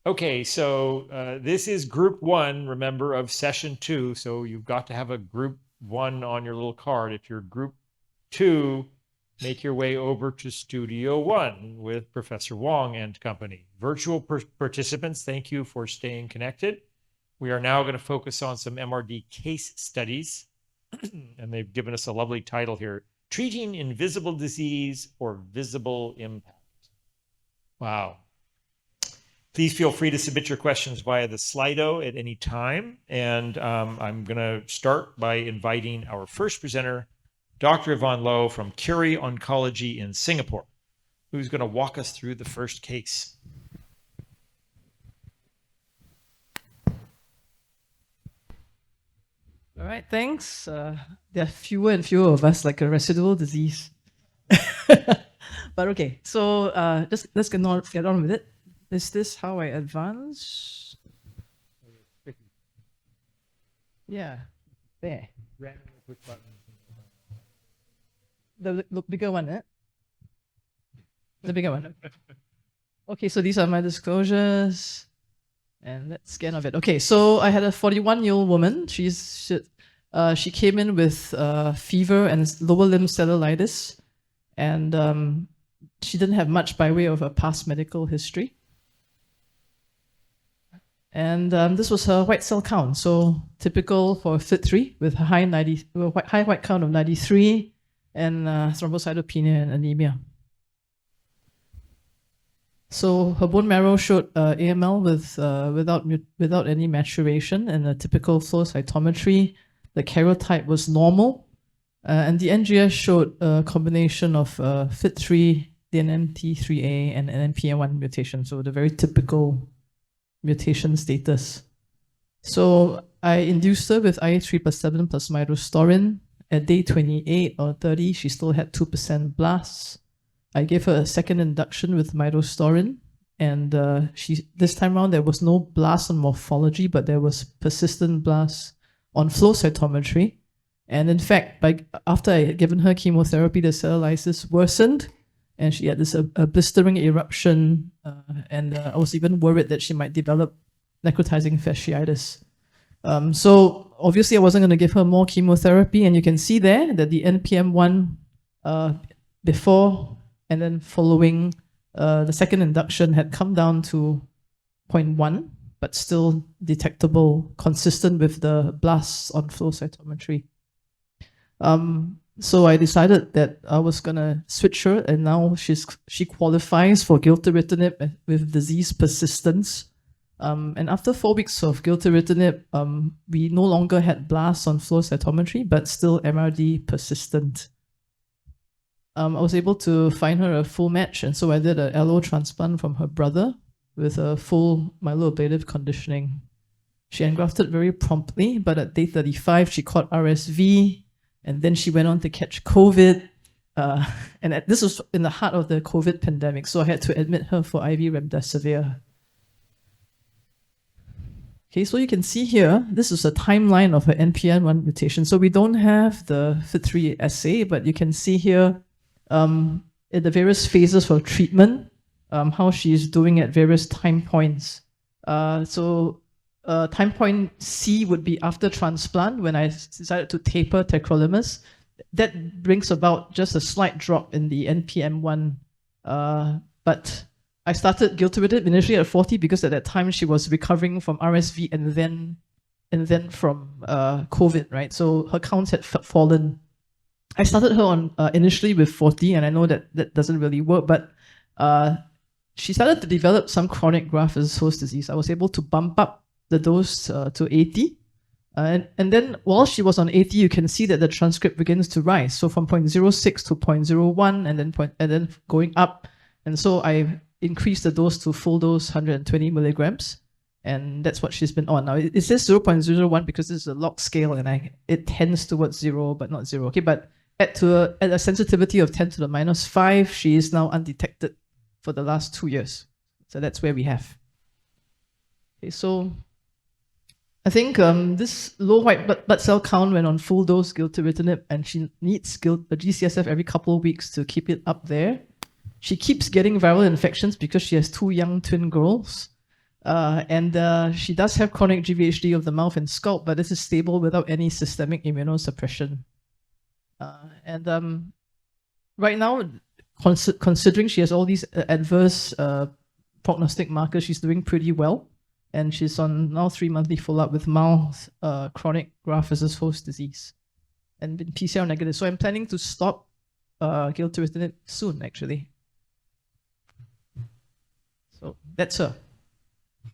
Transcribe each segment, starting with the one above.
Okay, so this is group one, remember, of session 2. So you've got to have a group 1 on your little card. If you're group 2, make your way over to Studio 1 with Professor Wong and company. Virtual participants, thank you for staying connected. We are now going to focus on some MRD case studies, and they've given us a lovely title here, Treating Invisible Disease or Visible Impact. Wow. Please feel free to submit your questions via the Slido at any time. And I'm going to start by inviting our first presenter, Dr. Yvonne Loh from Curie Oncology in Singapore, who's going to walk us through the first case. All right, thanks. There are fewer and fewer of us, like a residual disease. But okay, so let's get on with it. Is this how I advance? Yeah, there. The bigger one, eh? The bigger one. Okay, so these are my disclosures. And let's get on with it. Okay, so I had a 41-year-old woman. She came in with fever and lower limb cellulitis. And she didn't have much by way of a past medical history. And this was her white cell count, so typical for FLT3 with a high white count of 93 and thrombocytopenia and anemia. So her bone marrow showed AML without any maturation and a typical flow cytometry. The karyotype was normal, and the NGS showed a combination of FLT3, DNMT3A, and an NPM1 mutation. So the very typical mutation status. So I induced her with IA3 plus 7 plus midostaurin. At day 28 or 30, she still had 2% blasts. I gave her a second induction with midostaurin, and this time around there was no blast on morphology, but there was persistent blast on flow cytometry. And in fact, after I had given her chemotherapy, the cellulitis worsened, and she had this a blistering eruption, and I was even worried that she might develop necrotizing fasciitis. So obviously I wasn't going to give her more chemotherapy, and you can see there that the NPM1 before and then following the second induction had come down to 0.1, but still detectable, consistent with the blasts on flow cytometry. So I decided that I was gonna switch her, and now she qualifies for gilteritinib with disease persistence. And after 4 weeks of gilteritinib, we no longer had blasts on flow cytometry, but still MRD persistent. I was able to find her a full match, and so I did an allo transplant from her brother with a full myeloablative conditioning. She engrafted very promptly, but at day 35, she caught RSV, and then she went on to catch COVID. And this was in the heart of the COVID pandemic, so I had to admit her for IV remdesivir. Okay, so you can see here, this is a timeline of her NPM1 mutation. So we don't have the FLT3 assay, but you can see here in the various phases of treatment, how she's doing at various time points. Time point C would be after transplant, when I decided to taper tacrolimus. That brings about just a slight drop in the NPM1, but I started gilteritinib initially at 40 because at that time she was recovering from RSV and then from COVID, right? So her counts had fallen. I started her on initially with 40, and I know that doesn't really work, but she started to develop some chronic graft-versus-host disease. I was able to bump up the dose to 80. And then while she was on 80, you can see that the transcript begins to rise. So from 0.06 to 0.01 and then going up. And so I increased the dose to full dose 120 milligrams. And that's what she's been on. Now it says 0.01 because this is a log scale and it tends towards 0, but not 0. Okay, but at a sensitivity of 10 to the minus 5, she is now undetected for the last 2 years. So that's where we have. Okay, so I think this low white blood cell count went on full dose gilteritinib, and she needs a GCSF every couple of weeks to keep it up there. She keeps getting viral infections because she has 2 young twin girls. She does have chronic GVHD of the mouth and scalp, but this is stable without any systemic immunosuppression. Right now, considering she has all these adverse prognostic markers, she's doing pretty well. And she's on now 3 monthly follow-up with mild chronic graft-versus-host disease and been PCR negative. So I'm planning to stop gilteritinib soon, actually. So that's her.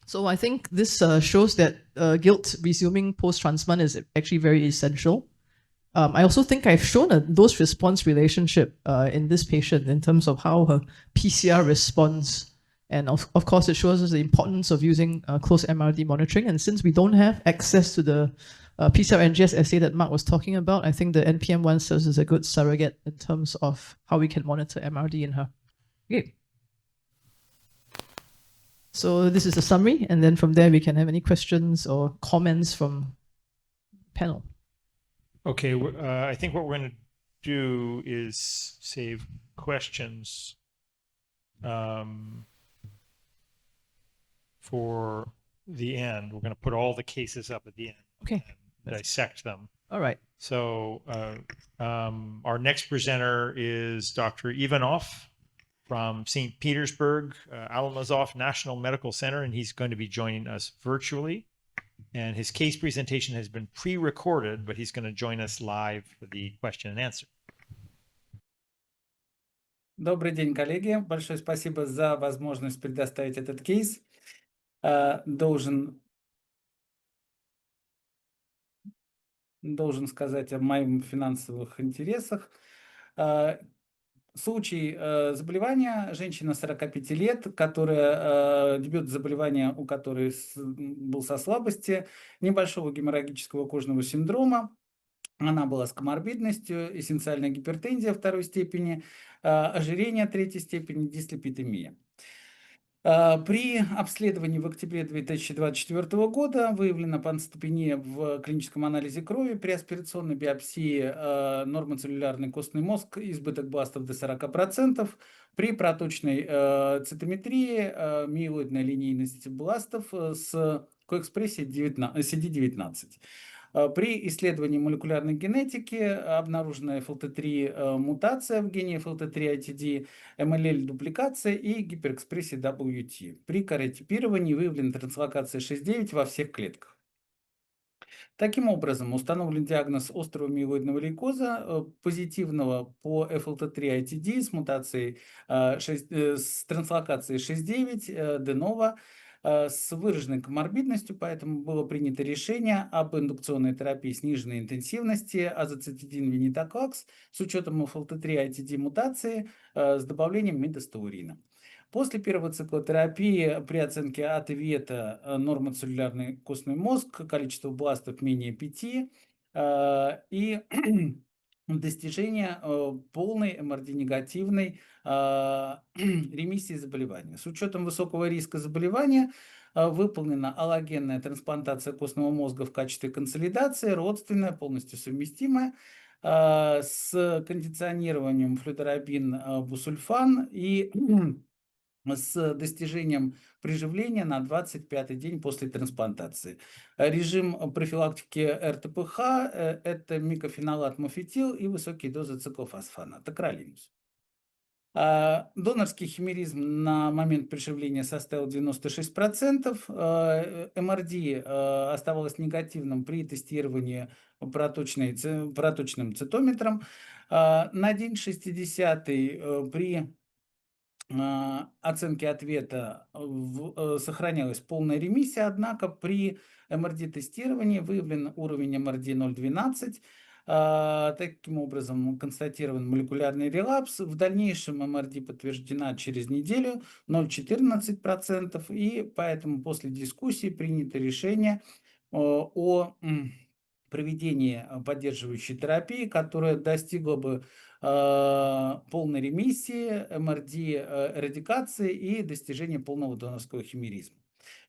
So I think this shows that guilt resuming post-transplant is actually very essential. I also think I've shown a dose-response relationship in this patient in terms of how her PCR responds. And of course, it shows us the importance of using close MRD monitoring. And since we don't have access to the PCR NGS assay that Mark was talking about, I think the NPM1 serves as a good surrogate in terms of how we can monitor MRD in her. Okay. So this is the summary, and then from there we can have any questions or comments from panel. Okay, I think what we're going to do is save questions for the end. We're going to put all the cases up at the end. Okay. And dissect them. All right. So our next presenter is Dr. Ivanov from St. Petersburg, Alamazov National Medical Center, and he's going to be joining us virtually. And his case presentation has been pre-recorded, but he's going to join us live for the question and answer. Добрый день, коллеги. Большое спасибо за возможность предоставить этот кейс. Должен сказать о моих финансовых интересах. Случай заболевания: женщина 45 лет, которая дебют заболевания, у которой был со слабости, небольшого геморрагического кожного синдрома. Она была с коморбидностью, эссенциальная гипертензия 2 степени, ожирение 3 степени, дислепидемия. При обследовании в октябре 2024 года выявлена панцитопения в клиническом анализе крови, при аспирационной биопсии нормоцеллюлярный костный мозг, избыток бластов до 40%, при проточной цитометрии миелоидная линейность бластов с коэкспрессией CD19. При исследовании молекулярной генетики обнаружена FLT3 мутация в гене FLT3-ITD, МЛЛ-дупликация и гиперэкспрессия WT. При каротипировании выявлена транслокация 6,9 во всех клетках. Таким образом, установлен диагноз острого миелоидного лейкоза, позитивного по FLT3-ITD с мутацией, с транслокацией 6,9 de novo, с выраженной коморбидностью, поэтому было принято решение об индукционной терапии сниженной интенсивности азоцитидин-венетоклакс с учетом FLT3-ITD мутации с добавлением мидостаурина. После первого цикла терапии при оценке АТ и ВЕТа нормоцеллюлярный костный мозг, количество бластов менее 5 и достижение полной МРД-негативной ремиссии заболевания. С учетом высокого риска заболевания выполнена аллогенная трансплантация костного мозга в качестве консолидации, родственная, полностью совместимая, с кондиционированием флюдорабин-бусульфан и с достижением приживления на 25-й день после трансплантации. Режим профилактики РТПХ – это микофенолат мофетил и высокие дозы циклофосфана, токролинус. Донорский химеризм на момент приживления составил 96%. МРД оставалось негативным при тестировании проточным цитометром. На день 60-й при оценки ответа сохранялась полная ремиссия, однако при МРД-тестировании выявлен уровень МРД 0,12. Таким образом, констатирован молекулярный релапс. В дальнейшем МРД подтверждена через неделю 0,14%, и поэтому после дискуссии принято решение о проведении поддерживающей терапии, которая достигла бы полной ремиссии, МРД эрадикации и достижения полного донорского химеризма.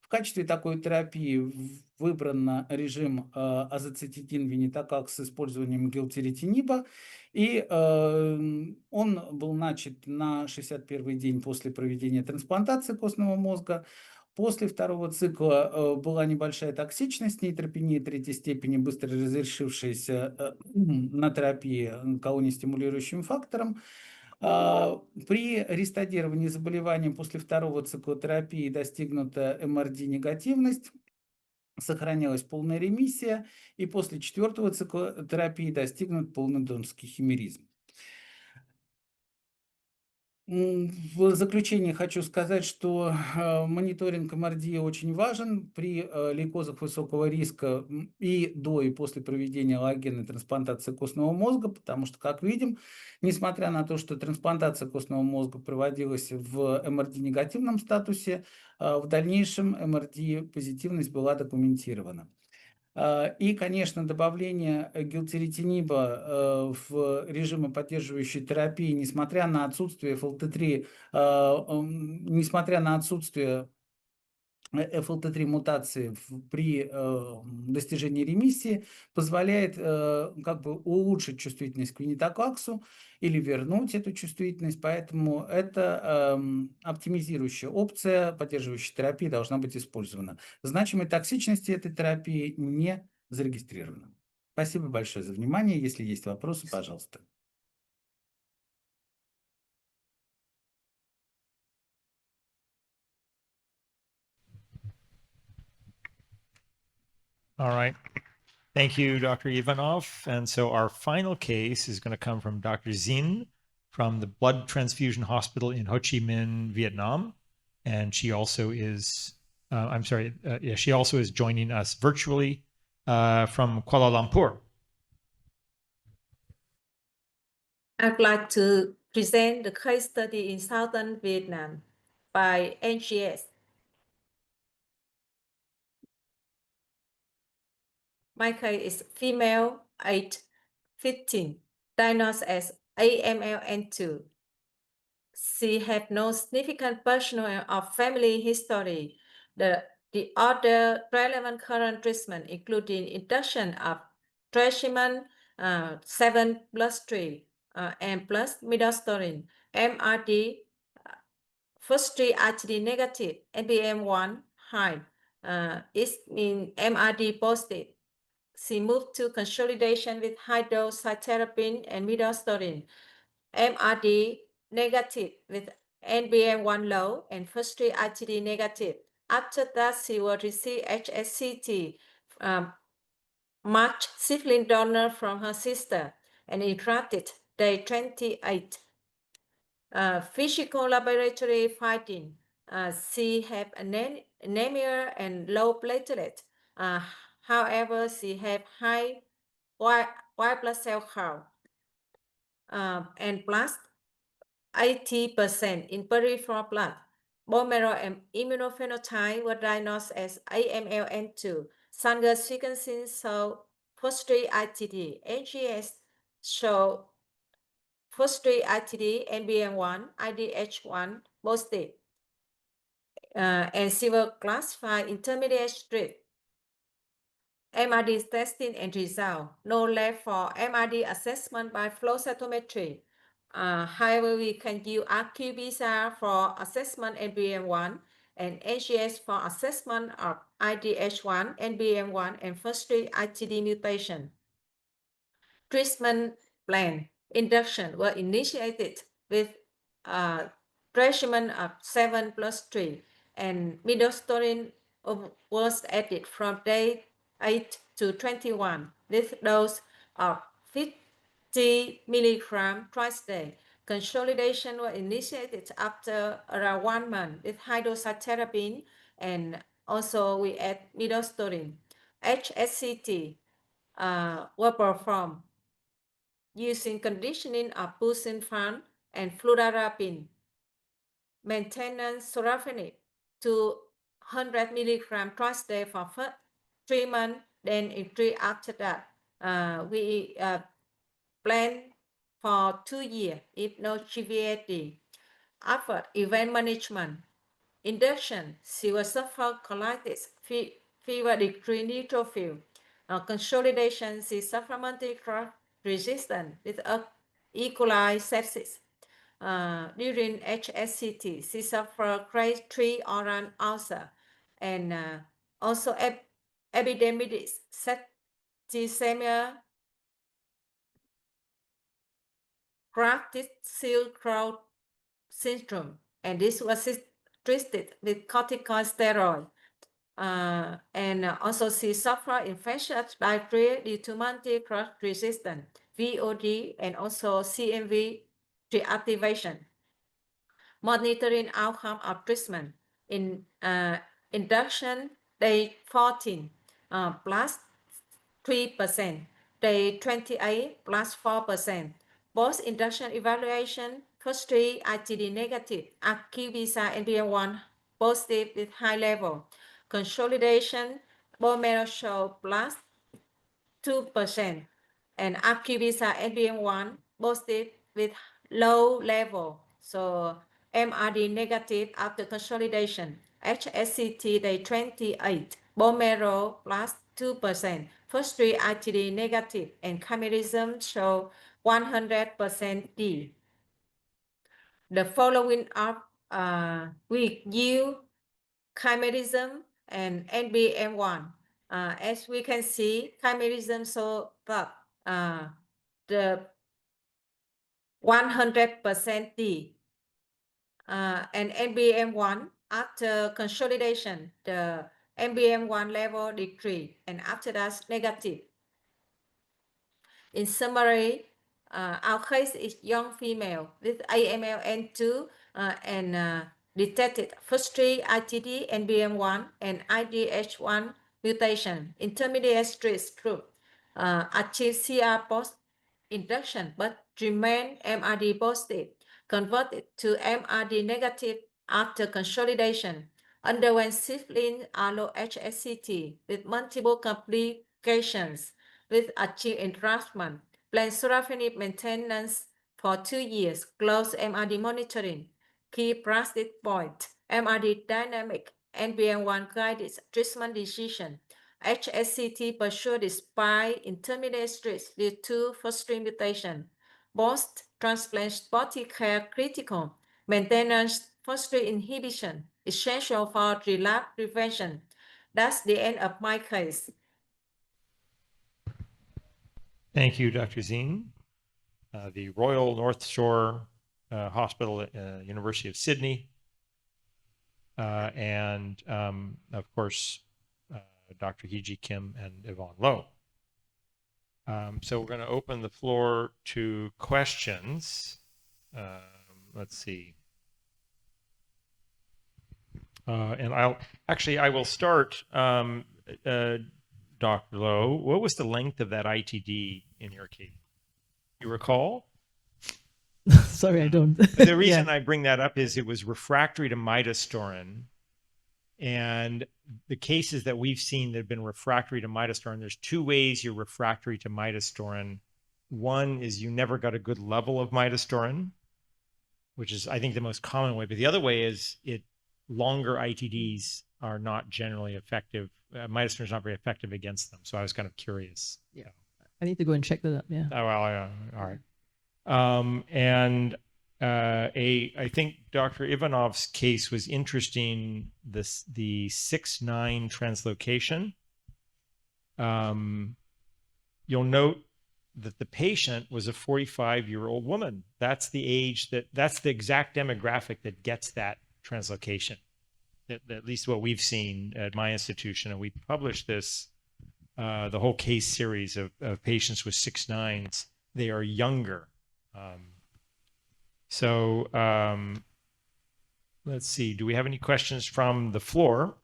В качестве такой терапии выбран режим азоцитидин-венетокак с использованием гилтеретиниба, и он был начат на 61-й день после проведения трансплантации костного мозга. После второго цикла была небольшая токсичность, нейтропения третьей степени, быстро разрешившаяся на терапии колонистимулирующим фактором. При рестадировании заболевания после второго цикла терапии достигнута MRD-негативность, сохранялась полная ремиссия, и после четвертого цикла терапии достигнут полный донорский химеризм. В заключение хочу сказать, что мониторинг МРД очень важен при лейкозах высокого риска и до и после проведения аллогенной трансплантации костного мозга, потому что, как видим, несмотря на то, что трансплантация костного мозга проводилась в МРД-негативном статусе, в дальнейшем МРД-позитивность была документирована. И, конечно, добавление гилтеретиниба в режимы поддерживающей терапии, несмотря на отсутствие FLT3, несмотря на отсутствие FLT3 мутации при достижении ремиссии, позволяет как бы улучшить чувствительность к венетокаксу или вернуть эту чувствительность, поэтому это оптимизирующая опция поддерживающей терапии должна быть использована. Значимой токсичности этой терапии не зарегистрировано. Спасибо большое за внимание. Если есть вопросы, пожалуйста. All right. Thank you, Dr. Ivanov. And so our final case is going to come from Dr. Zin from the Blood Transfusion Hospital in Ho Chi Minh, Vietnam. And she also is, she also is joining us virtually from Kuala Lumpur. I'd like to present the case study in southern Vietnam by NGS. My case is female, age 15, diagnosed as AMLN2. She had no significant personal or family history. The other relevant current treatment, including induction of trastuzumab 7+3 and plus midostaurin, MRD, first 3 RTD negative, NPM1 high, is in MRD positive. She moved to consolidation with high-dose cytarabine and midostaurin, MRD negative with NPM1 low and first 3 RTD negative. After that, she will receive HSCT, matched sibling donor from her sister, and engrafted day 28. Physical laboratory finding, she have anemia and low platelet. However, she have high white blood cell count and plus 80% in peripheral blood. Bone marrow and immunophenotype were diagnosed as AMLN2. Sanger sequencing show first 3 ITD. NGS show first 3 ITD, NPM1, IDH1 positive. And she will classify intermediate street. MRD testing and result. No lab for MRD assessment by flow cytometry. However, we can use qPCR for assessment NPM1 and NGS for assessment of IDH1, NPM1, and first 3 ITD mutation. Treatment plan induction were initiated with regimen of 7+3, and midostaurin was added from day 8 to 21 with dose of 50 milligram twice a day. Consolidation was initiated after around 1 month with high-dose cytarabine, and also we add midostaurin. HSCT were performed using conditioning of busulfan and fludarabine. Maintenance sorafenib to 100 milligram twice a day for 3 months, then in 3 after that. We plan for 2 years if no GVAD. After event management, induction, severe suffer colitis, fever decrease neutrophil, consolidation, C. supplementary drug resistant with E. coli sepsis. During HSCT, C. suffer grade 3 oral ulcer, and also epididymitis, septicemia, Kraft-Silk syndrome, and this was treated with corticosteroid. And also she suffered infectious diarrhea due to multi-drug resistant, VOD, and also CMV reactivation. Monitoring outcome of treatment in induction day 14 plus 3%, day 28 plus 4%. Post-induction evaluation, first 3 IgD negative, qPCR NPM1 positive with high level. Consolidation, bone marrow show plus 2%, and qPCR NPM1 positive with low level. So MRD negative after consolidation. HSCT day 28, bone marrow plus 2%. First 3 IgD negative, and chimerism show 100% D. The following up with yield chimerism and NBM1. As we can see, chimerism show that the 100% D. And NBM1 after consolidation, the NBM1 level decrease, and after that negative. In summary, our case is young female with AMLN2 and detected first 3 IgD, NBM1, and IDH1 mutation. Intermediate risk group achieved CR post-induction but remain MRD positive, converted to MRD negative after consolidation, underwent syphilis allo HSCT with multiple complications, with achieved engraftment, planned sorafenib maintenance for 2 years, close MRD monitoring, key practice point, MRD dynamic, NPM1 guided treatment decision, HSCT pursued despite intermediate risk due to first-string mutation, post-transplant supportive care critical, maintenance first-string inhibition, essential for relapse prevention. That's the end of my case. Thank you, Dr. Zine. The Royal North Shore Hospital, University of Sydney, and of course, Dr. Hee-Ji Kim and Yvonne Loh. So we're going to open the floor to questions. Let's see. And I will start. Dr. Loh, what was the length of that ITD in your case? You recall? Sorry, I don't. The reason I bring that up is it was refractory to midostaurin. And the cases that we've seen that have been refractory to midostaurin, there's 2 ways you're refractory to midostaurin. One is you never got a good level of midostaurin, which is, I think, the most common way. But the other way is longer ITDs are not generally effective. Midostaurin is not very effective against them. So I was kind of curious. Yeah. I need to go and check that up. Yeah. Oh, well, yeah. All right. I think Dr. Ivanov's case was interesting. The 6-9 translocation. You'll note that the patient was a 45-year-old woman. That's the age that's the exact demographic that gets that translocation. At least what we've seen at my institution, and we published this, the whole case series of patients with 6-9s. They are younger. Let's see. Do we have any questions from the floor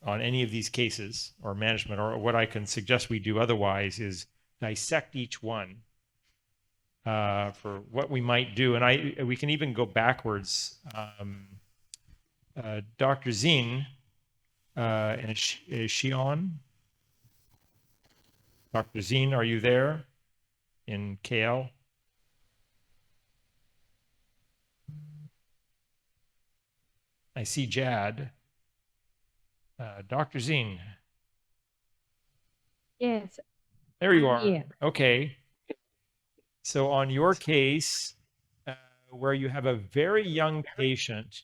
on any of these cases or management? Or what I can suggest we do otherwise is dissect each one for what we might do. And we can even go backwards. Dr. Zine, and is she on? Dr. Zine, are you there in KL? I see Jad. Dr. Zine. Yes, There you I'm are. here. Okay. So on your case, where you have a very young patient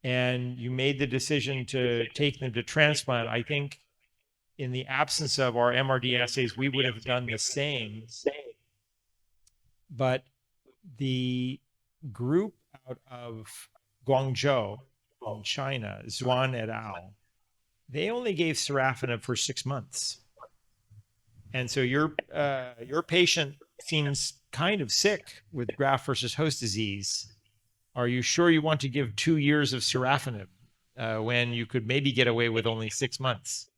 and you made the decision to take them to transplant, I think in the absence of our MRD assays, we would have done the same. But the group out of Guangzhou in China, Zhuan et al., they only gave sorafenib for 6 months. And so your patient seems kind of sick with graft versus host disease. Are you sure you want to give 2 years of sorafenib when you could maybe get away with only 6 months?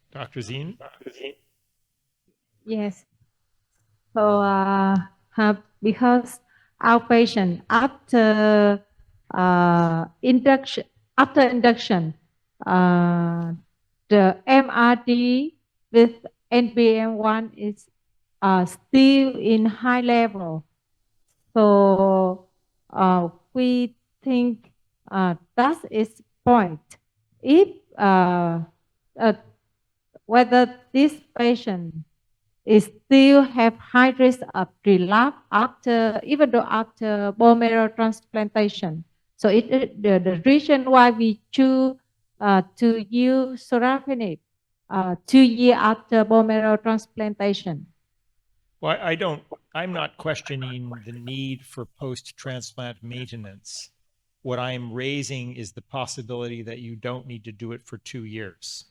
Dr. Zine? Yes. So, because our patient after induction, the MRD with NPM1 is still in high level. So we think that is point. If whether this patient is still have high risk of relapse after, even though after bone marrow transplantation. So the reason why we choose to use sorafenib 2 years after bone marrow transplantation. Well, I'm not questioning the need for post-transplant maintenance. What I'm raising is the possibility that you don't need to do it for 2 years.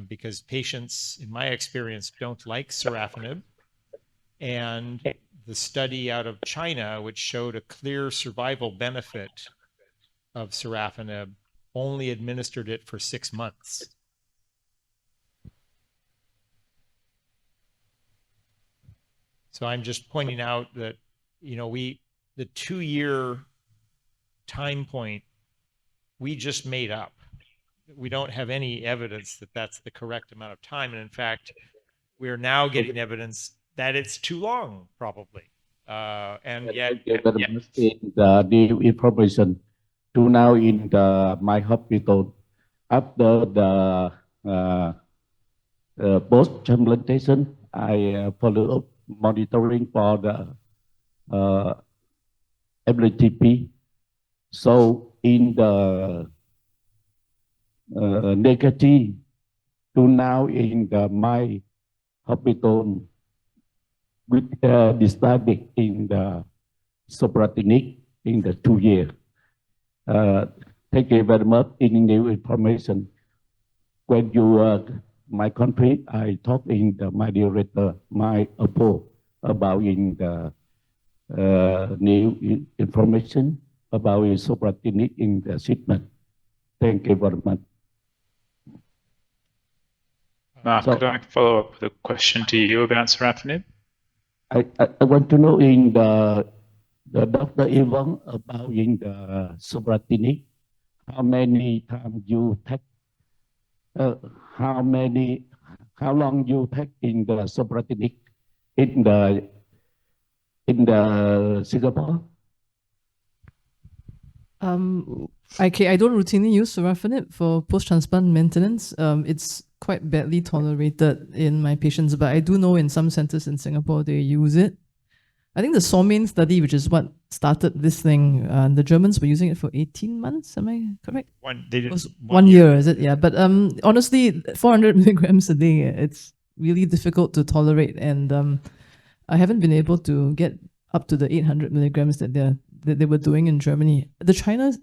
Because patients, in my experience, don't like sorafenib. And the study out of China, which showed a clear survival benefit of sorafenib, only administered it for 6 months. So I'm just pointing out that, you know, the 2-year time point, we just made up. We don't have any evidence that that's the correct amount of time. And in fact, we're now getting evidence that it's too long, probably. And yet, in the new information to now in my hospital after the post transplantation, I follow up monitoring for the MRD. So in the negative to now in my hospital with decided in the soprathinic in the 2 years. Thank you very much in new information. When you my country, I talk in my director, my Apple about in the new information about soprathinic in the shipment. Thank you very much. Mark, could I follow up with a question to you about sorafenib? I want to know in the Dr. Ivan about in the soprathinic, how many times you take, how long you take in the soprathinic in the Singapore? I don't routinely use sorafenib for post-transplant maintenance. It's quite badly tolerated in my patients, but I do know in some centers in Singapore they use it. I think the SORMAIN study, which is what started this thing, the Germans were using it for 18 months. Am I correct? It was 1 year, is it? Yeah. But honestly, 400 milligrams a day, it's really difficult to tolerate, and I haven't been able to get up to the 800 milligrams that they were doing in Germany. The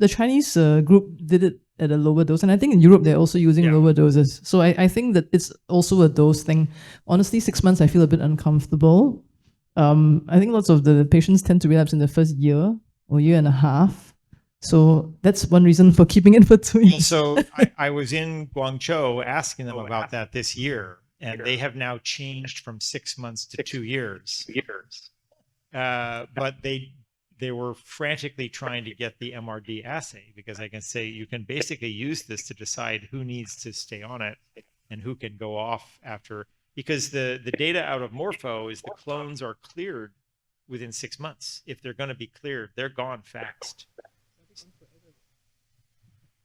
Chinese group did it at a lower dose, and I think in Europe they're also using lower doses. So I think that it's also a dose thing. Honestly, 6 months I feel a bit uncomfortable. I think lots of the patients tend to relapse in the first year or year and a half. So that's one reason for keeping it for 2 years. So I was in Guangzhou asking them about that this year, and they have now changed from 6 months to 2 years. But they were frantically trying to get the MRD assay, because I can say you can basically use this to decide who needs to stay on it and who can go off after, because the data out of Morpho is the clones are cleared within 6 months. If they're going to be cleared, they're gone fast.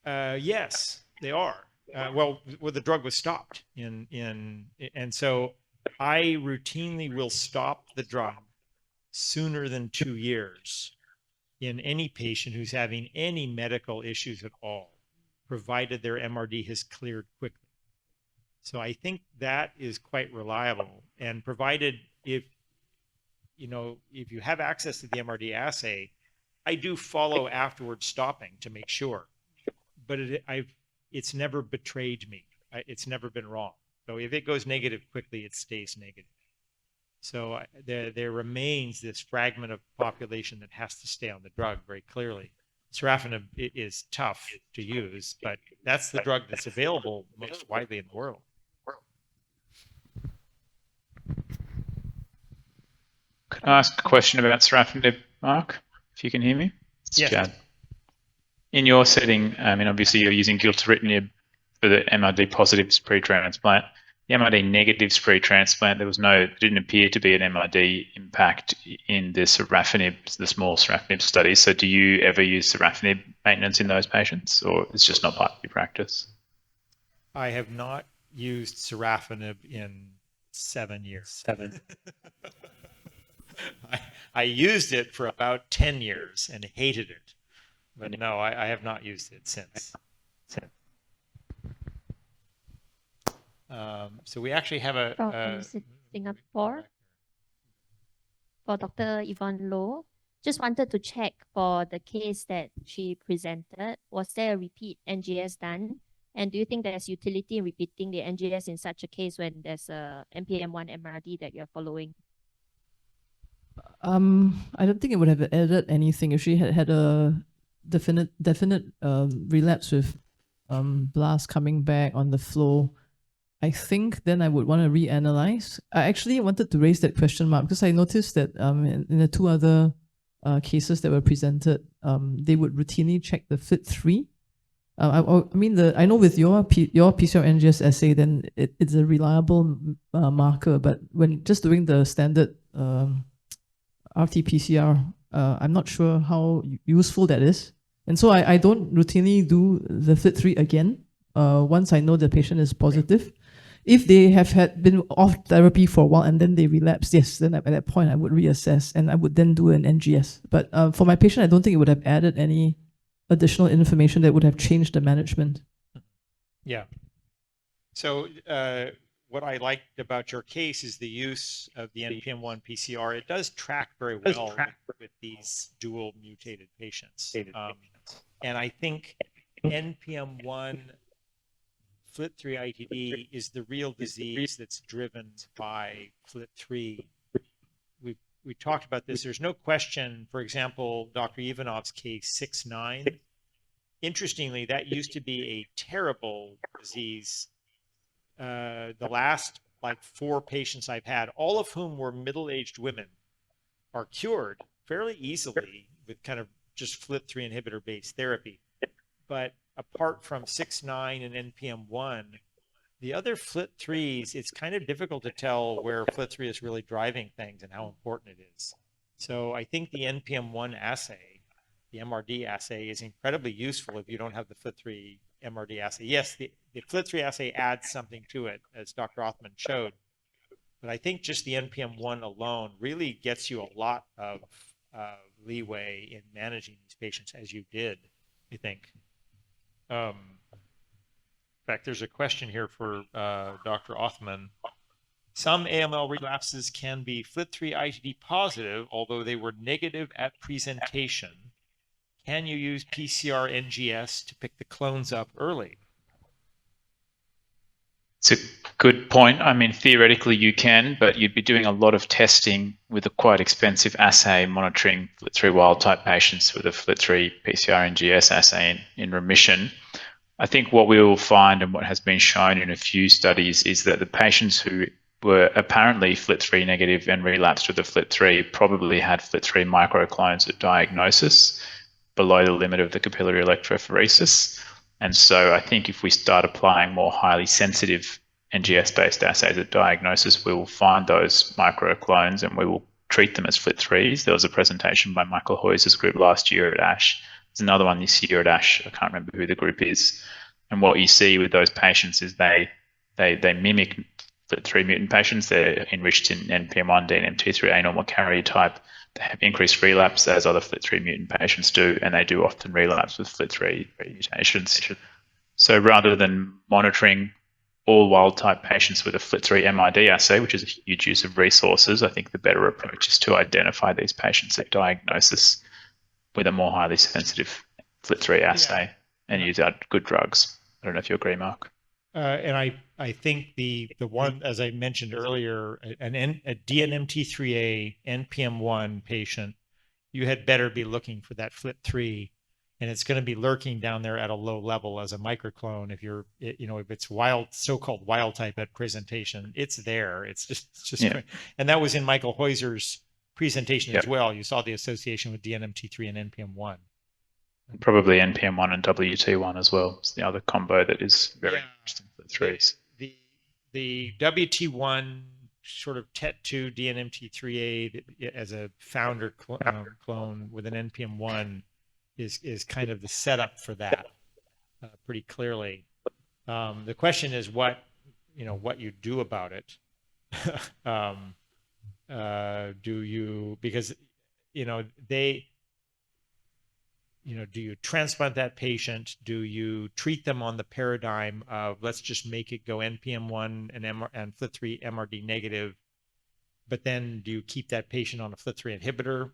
Yes, they are. Well, the drug was stopped and so I routinely will stop the drug sooner than 2 years in any patient who's having any medical issues at all, provided their MRD has cleared quickly. So I think that is quite reliable, and provided if you have access to the MRD assay, I do follow afterwards stopping to make sure, but it's never betrayed me. It's never been wrong. So if it goes negative quickly, it stays negative. So there remains this fragment of population that has to stay on the drug very clearly. Sorafenib is tough to use, but that's the drug that's available most widely in the world. Can I ask a question about sorafenib, Mark, if you can hear me? It's Yes. Chad. In your setting, I mean, obviously you're using gilteritinib for the MRD positives pre-transplant. The MRD negatives pre-transplant, didn't appear to be an MRD impact in the sorafenib, the small sorafenib studies. So do you ever use sorafenib maintenance in those patients, or it's just not part of your practice? I have not used sorafenib in 7 years. I used it for about 10 years and hated it. But no, I have not used it since. So we actually have from Singapore for Dr. Yvonne Loh. Just wanted to check for the case that she presented. Was there a repeat NGS done? And do you think there's utility in repeating the NGS in such a case when there's a NPM1 MRD that you're following? I don't think it would have added anything if she had a definite relapse with blast coming back on the flow. I think then I would want to reanalyze. I actually wanted to raise that question mark because I noticed that in the 2 other cases that were presented, they would routinely check the FLT3. I know with your PCR NGS assay, then it's a reliable marker, but when just doing the standard RT-PCR, I'm not sure how useful that is. And so I don't routinely do the FLT3 again once I know the patient is positive. If they have been off therapy for a while and then they relapse, yes, then at that point I would reassess and I would then do an NGS. But for my patient, I don't think it would have added any additional information that would have changed the management. Yeah. So what I liked about your case is the use of the NPM1 PCR. It does track very well with these dual mutated patients. And I think NPM1 FLT3 ITD is the real disease that's driven by FLT3. We talked about this. There's no question, for example, Dr. Ivanov's case 6-9. Interestingly, that used to be a terrible disease. The last 4 patients I've had, all of whom were middle-aged women, are cured fairly easily with kind of just FLT3 inhibitor-based therapy. But apart from 6-9 and NPM1, the other FLT3s, it's kind of difficult to tell where FLT3 is really driving things and how important it is. So I think the NPM1 assay, the MRD assay, is incredibly useful if you don't have the FLT3 MRD assay. Yes, the FLT3 assay adds something to it, as Dr. Othman showed. But I think just the NPM1 alone really gets you a lot of leeway in managing these patients, as you did, I think. In fact, there's a question here for Dr. Othman. Some AML relapses can be FLT3 ITD positive, although they were negative at presentation. Can you use PCR NGS to pick the clones up early? It's a good point. I mean, theoretically you can, but you'd be doing a lot of testing with a quite expensive assay monitoring FLT3 wild-type patients with a FLT3 PCR NGS assay in remission. I think what we will find and what has been shown in a few studies is that the patients who were apparently FLT3 negative and relapsed with the FLT3, probably had FLT3 microclones at diagnosis below the limit of the capillary electrophoresis. And so I think if we start applying more highly sensitive NGS-based assays at diagnosis, we will find those microclones and we will treat them as FLT3s. There was a presentation by Michael Hoyser's group last year at ASH. There's another one this year at ASH. I can't remember who the group is. And what you see with those patients is they mimic FLT3 mutant patients. They're enriched in NPM1, DNMT3A normal carrier type. They have increased relapse as other FLT3 mutant patients do, and they do often relapse with FLT3 mutations. So rather than monitoring all wild-type patients with a FLT3 MRD assay, which is a huge use of resources, I think the better approach is to identify these patients at diagnosis with a more highly sensitive FLT3 assay and use our good drugs. I don't know if you agree, Mark. And I think the one, as I mentioned earlier, a DNMT3A NPM1 patient, you had better be looking for that FLT3, and it's going to be lurking down there at a low level as a microclone. If you're, if it's wild, so-called wild type at presentation, it's there. It's just, and that was in Michael Hoyser's presentation as well. You saw the association with DNMT3 and NPM1. Probably NPM1 and WT1 as well. It's the other combo that is very interesting for the threes. The WT1 sort of TET2 DNMT3A as a founder clone with an NPM1 is kind of the setup for that pretty clearly. The question is what you do about it. Because do you transplant that patient? Do you treat them on the paradigm of let's just make it go NPM1 and FLT3 MRD negative, but then do you keep that patient on a FLT3 inhibitor?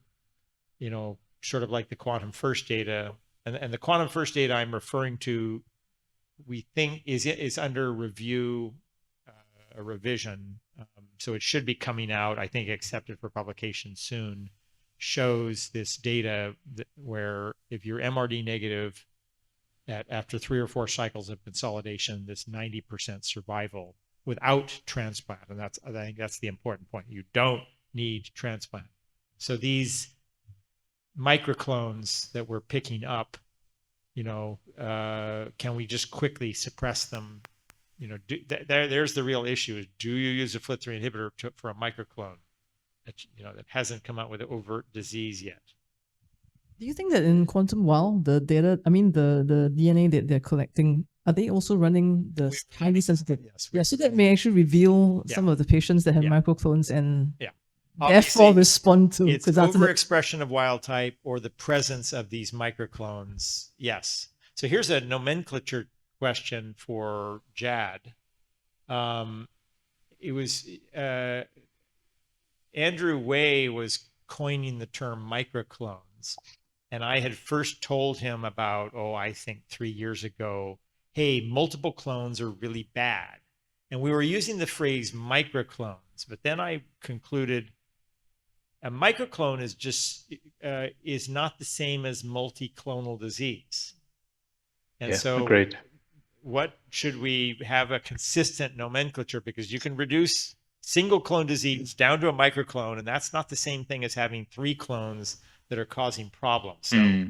Sort of like the Quantum First data. And the Quantum First data I'm referring to, we think is under review, a revision. So it should be coming out, I think, accepted for publication soon. Shows this data where if you're MRD negative after 3 or 4 cycles of consolidation, this 90% survival without transplant. And I think that's the important point. You don't need transplant. So these microclones that we're picking up, can we just quickly suppress them? There's the real issue: is do you use a FLT3 inhibitor for a microclone that hasn't come out with an overt disease yet? Do you think that in Quantum Wild, the data, the DNA that they're collecting, are they also running the highly sensitive? Yes. So that may actually reveal some of the patients that have microclones and therefore respond to. It's overexpression of wild type or the presence of these microclones. Yes. So here's a nomenclature question for Jad. It was Andrew Way was coining the term microclones, and I had first told him about, I think 3 years ago, hey, multiple clones are really bad. And we were using the phrase microclones, but then I concluded a microclone is not the same as multiclonal disease. And so agreed. What should we have a consistent nomenclature? Because you can reduce single clone disease down to a microclone, and that's not the same thing as having 3 clones that are causing problems. So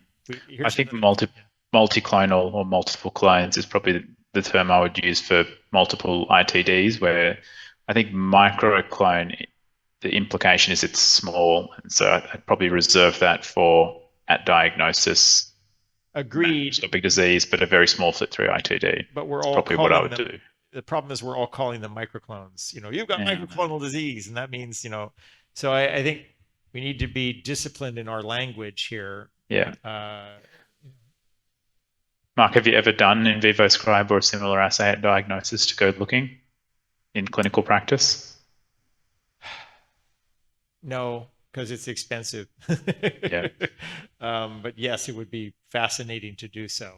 I think multiclonal or multiple clones is probably the term I would use for multiple ITDs, where I think microclone, the implication is it's small. And so I'd probably reserve that for at diagnosis. Agreed. It's not a big disease, but a very small FLT3 ITD. But we're all probably what I would do. The problem is we're all calling them microclones. You've got microclonal disease, and that means, so I think we need to be disciplined in our language here. Yeah. Mark, have you ever done in vivo scribe or a similar assay at diagnosis to go looking in clinical practice? No, because it's expensive. Yeah. But yes, it would be fascinating to do so.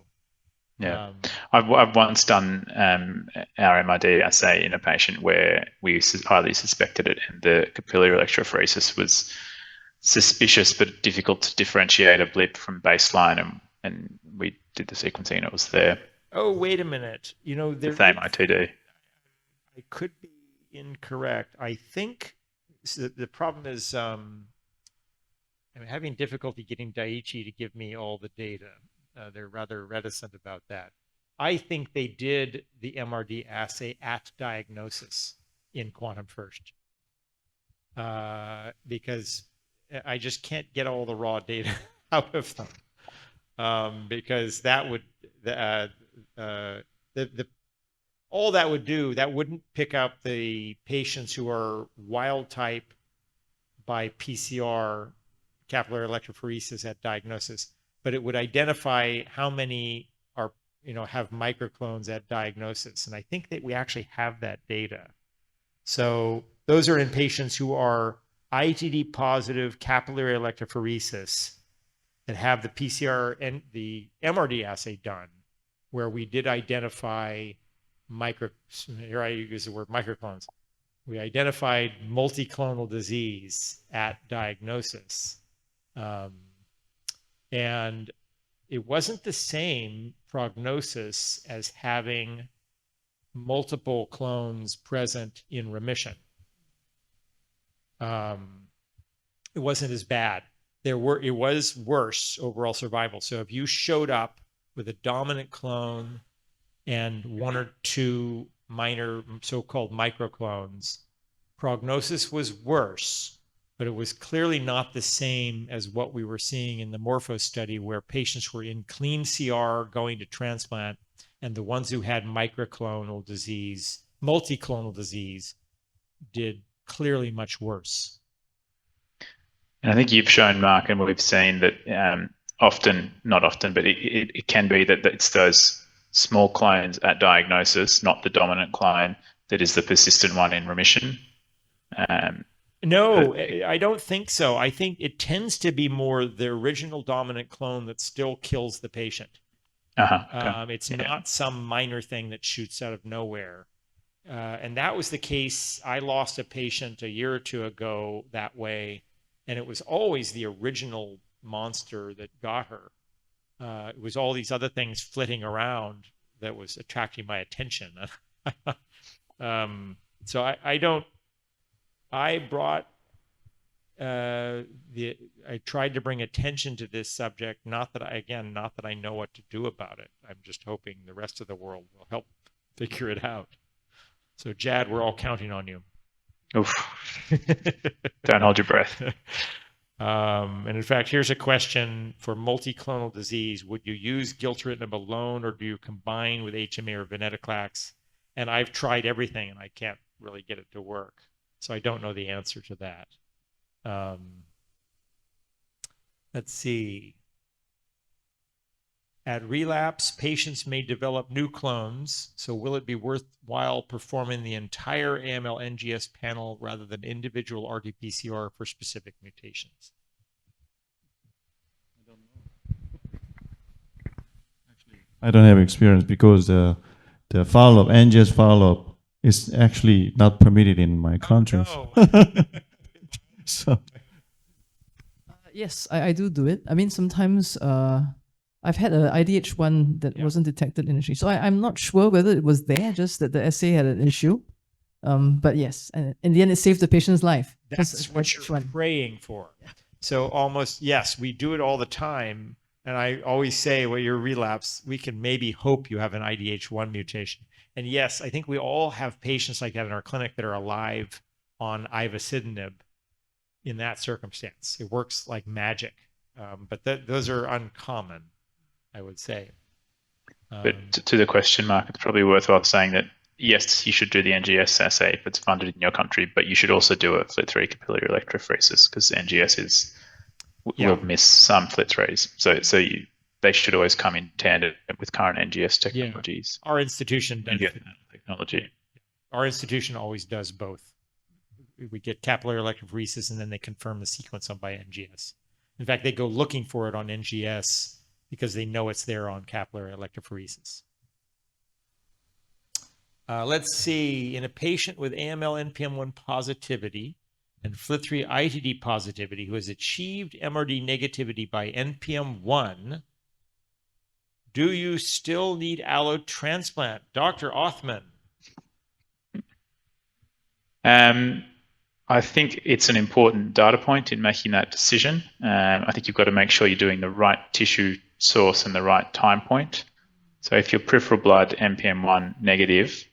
Yeah, I've once done our MRD assay in a patient where we highly suspected it, and the capillary electrophoresis was suspicious but difficult to differentiate a blip from baseline, and we did the sequencing and it was there. Oh, wait a minute. The same ITD. I could be incorrect. I think the problem is I'm having difficulty getting Daiichi to give me all the data. They're rather reticent about that. I think they did the MRD assay at diagnosis in Quantum First, because I just can't get all the raw data out of them, because that would all that would do, that wouldn't pick up the patients who are wild type by PCR capillary electrophoresis at diagnosis, but it would identify how many are, have microclones at diagnosis. And I think that we actually have that data. So those are in patients who are ITD positive capillary electrophoresis that have the PCR and the MRD assay done, where we did identify here I use the word microclones. We identified multiclonal disease at diagnosis. And it wasn't the same prognosis as having multiple clones present in remission. It wasn't as bad. It was worse overall survival. So if you showed up with a dominant clone and one or two minor so-called microclones, prognosis was worse, but it was clearly not the same as what we were seeing in the Morpho study, where patients were in clean CR going to transplant, and the ones who had microclonal disease, multiclonal disease, did clearly much worse. And I think you've shown, Mark, and we've seen that not often, but it can be that it's those small clones at diagnosis, not the dominant clone, that is the persistent one in remission. No, I don't think so. I think it tends to be more the original dominant clone that still kills the patient. Okay. It's not some minor thing that shoots out of nowhere. And that was the case. I lost a patient a year or two ago that way, and it was always the original monster that got her. It was all these other things flitting around that was attracting my attention. So I tried to bring attention to this subject, not that I know what to do about it. I'm just hoping the rest of the world will help figure it out. So Jad, we're all counting on you. Oof. Don't hold your breath. And in fact, here's a question for multiclonal disease. Would you use gilteritinib alone, or do you combine with HMA or venetoclax? And I've tried everything, and I can't really get it to work. So I don't know the answer to that. Let's see. At relapse, patients may develop new clones. So will it be worthwhile performing the entire AML NGS panel rather than individual RT-PCR for specific mutations? I don't know. Actually, I don't have experience because the follow-up, NGS follow-up, is actually not permitted in my country. Oh, no. So Yes, I do it. I mean, sometimes I've had a IDH1 that wasn't detected initially. So I'm not sure whether it was there, just that the assay had an issue. But yes, and in the end, it saved the patient's life. That's what you're praying for. Yeah. So almost, yes, we do it all the time. And I always say, well, you're relapse, we can maybe hope you have an IDH1 mutation. And yes, I think we all have patients like that in our clinic that are alive on ivosidenib in that circumstance. It works like magic. But those are uncommon, I would say. But to the question, Mark, it's probably worthwhile saying that, yes, you should do the NGS assay if it's funded in your country, but you should also do a FLT3 capillary electrophoresis, because NGS will miss some FLT3s. So they should always come in tandem with current NGS technologies. Our institution does technology. Our institution always does both. We get capillary electrophoresis, and then they confirm the sequence by NGS. In fact, they go looking for it on NGS because they know it's there on capillary electrophoresis. Let's see. In a patient with AML NPM1 positivity and FLT3 ITD positivity who has achieved MRD negativity by NPM1, do you still need allotransplant? Dr. Othman. I think it's an important data point in making that decision. I think you've got to make sure you're doing the right tissue source and the right time point. So if your peripheral blood MPM1 negative,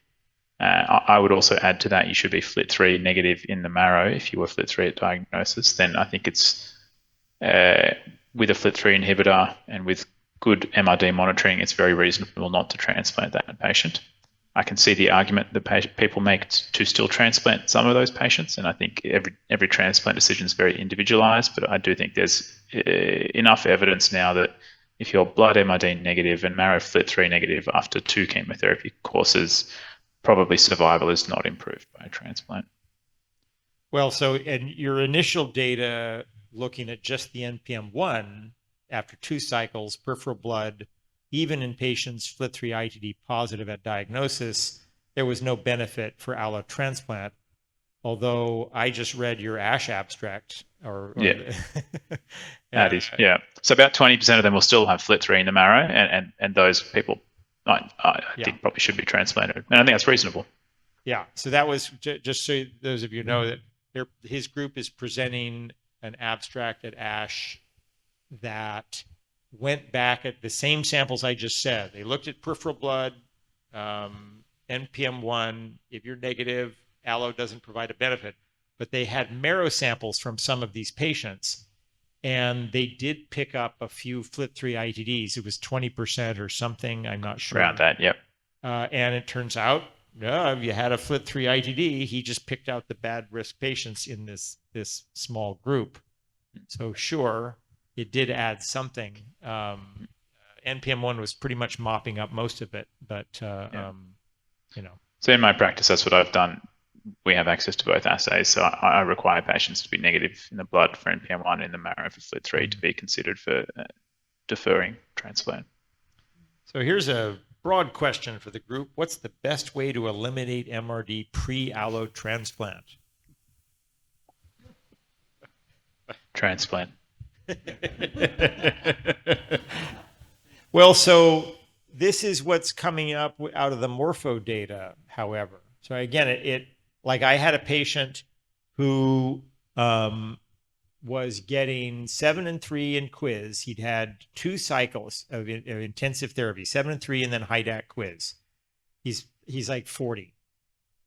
I would also add to that you should be FLT3 negative in the marrow if you were FLT3 at diagnosis. Then I think it's with a FLT3 inhibitor and with good MRD monitoring, it's very reasonable not to transplant that patient. I can see the argument that people make to still transplant some of those patients, and I think every transplant decision is very individualized, but I do think there's enough evidence now that if you're blood MRD negative and marrow FLT3 negative after 2 chemotherapy courses, probably survival is not improved by a transplant. Well, so, and your initial data looking at just the NPM1 after 2 cycles, peripheral blood, even in patients FLT3 ITD positive at diagnosis, there was no benefit for allotransplant. Although I just read your ASH abstract, yeah. So about 20% of them will still have FLT3 in the marrow, and those people I think probably should be transplanted, and I think that's reasonable. Yeah. So that was just so those of you know that his group is presenting an abstract at ASH that went back at the same samples I just said. They looked at peripheral blood, NPM1. If you're negative, allo doesn't provide a benefit, but they had marrow samples from some of these patients, and they did pick up a few FLT3 ITDs. It was 20% or something. I'm not sure. Around that, yep. And it turns out, if you had a FLT3 ITD, he just picked out the bad risk patients in this small group. So sure, it did add something. NPM1 was pretty much mopping up most of it, but you know. So in my practice, that's what I've done. We have access to both assays, so I require patients to be negative in the blood for NPM1 in the marrow for FLT3 to be considered for deferring transplant. So here's a broad question for the group. What's the best way to eliminate MRD pre-allo transplant? Transplant. Well, so this is what's coming up out of the morpho data, however. So again, it like I had a patient who was getting 7 and 3 in quiz. He'd had 2 cycles of intensive therapy, 7 and 3, and then HiDAC quiz. He's like 40,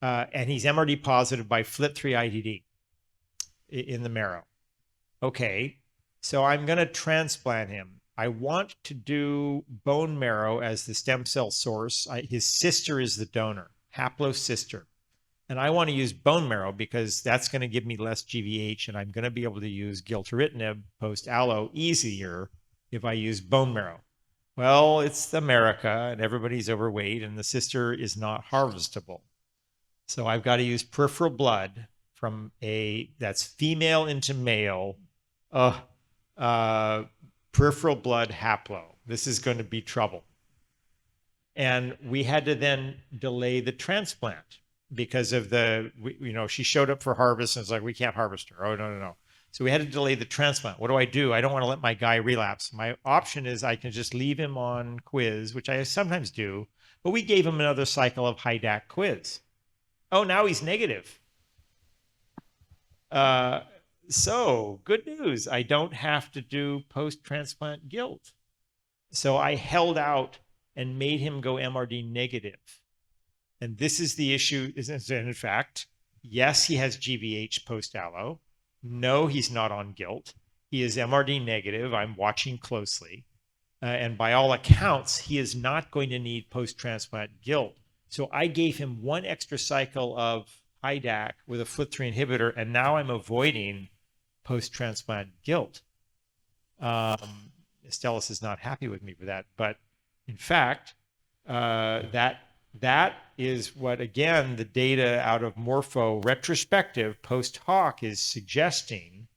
and he's MRD positive by FLT3 ITD in the marrow. Okay, so I'm going to transplant him. I want to do bone marrow as the stem cell source. His sister is the donor, haplo sister. And I want to use bone marrow because that's going to give me less GVH, and I'm going to be able to use gilteritinib post-allo easier if I use bone marrow. Well, it's America, and everybody's overweight, and the sister is not harvestable. So I've got to use peripheral blood from that's female into male, peripheral blood haplo. This is going to be trouble. And we had to then delay the transplant because of she showed up for harvest and it's like, we can't harvest her. Oh, no. So we had to delay the transplant. What do? I don't want to let my guy relapse. My option is I can just leave him on quiz, which I sometimes do, but we gave him another cycle of HiDAC quiz. Oh, now he's negative. So good news. I don't have to do post-transplant guilt. So I held out and made him go MRD negative. And this is the issue. In fact, yes, he has GVH post-allo. No, he's not on guilt. He is MRD negative. I'm watching closely. And by all accounts, he is not going to need post-transplant guilt. So I gave him 1 extra cycle of HiDAC with a FLT3 inhibitor, and now I'm avoiding post-transplant guilt. Stellis is not happy with me for that. But in fact, that is what, again, the data out of morpho retrospective post hoc is suggesting.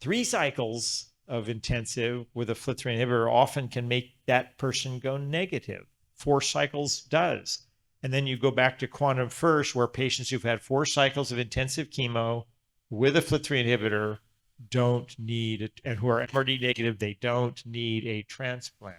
3 cycles of intensive with a FLT3 inhibitor often can make that person go negative. 4 cycles does. And then you go back to quantum first, where patients who've had 4 cycles of intensive chemo with a FLT3 inhibitor don't need it, and who are MRD negative, they don't need a transplant.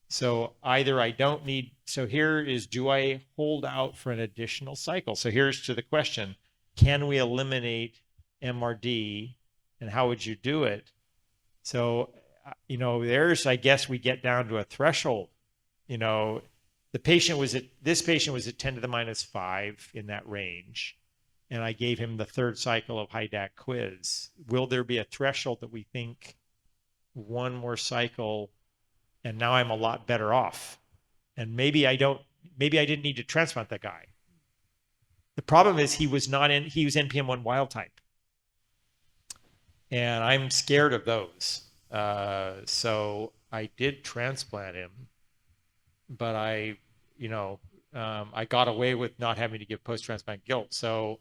So either I don't need, so here is, do I hold out for an additional cycle? So here's to the question, can we eliminate MRD and how would you do it? So, there's, I guess we get down to a threshold. This patient was at 10 to the minus 5 in that range. And I gave him the third cycle of HiDAC quiz. Will there be a threshold that we think one more cycle and now I'm a lot better off? And maybe I didn't need to transplant that guy. The problem is he was NPM1 wild type. And I'm scared of those. So I did transplant him, but I got away with not having to give post-transplant guilt. So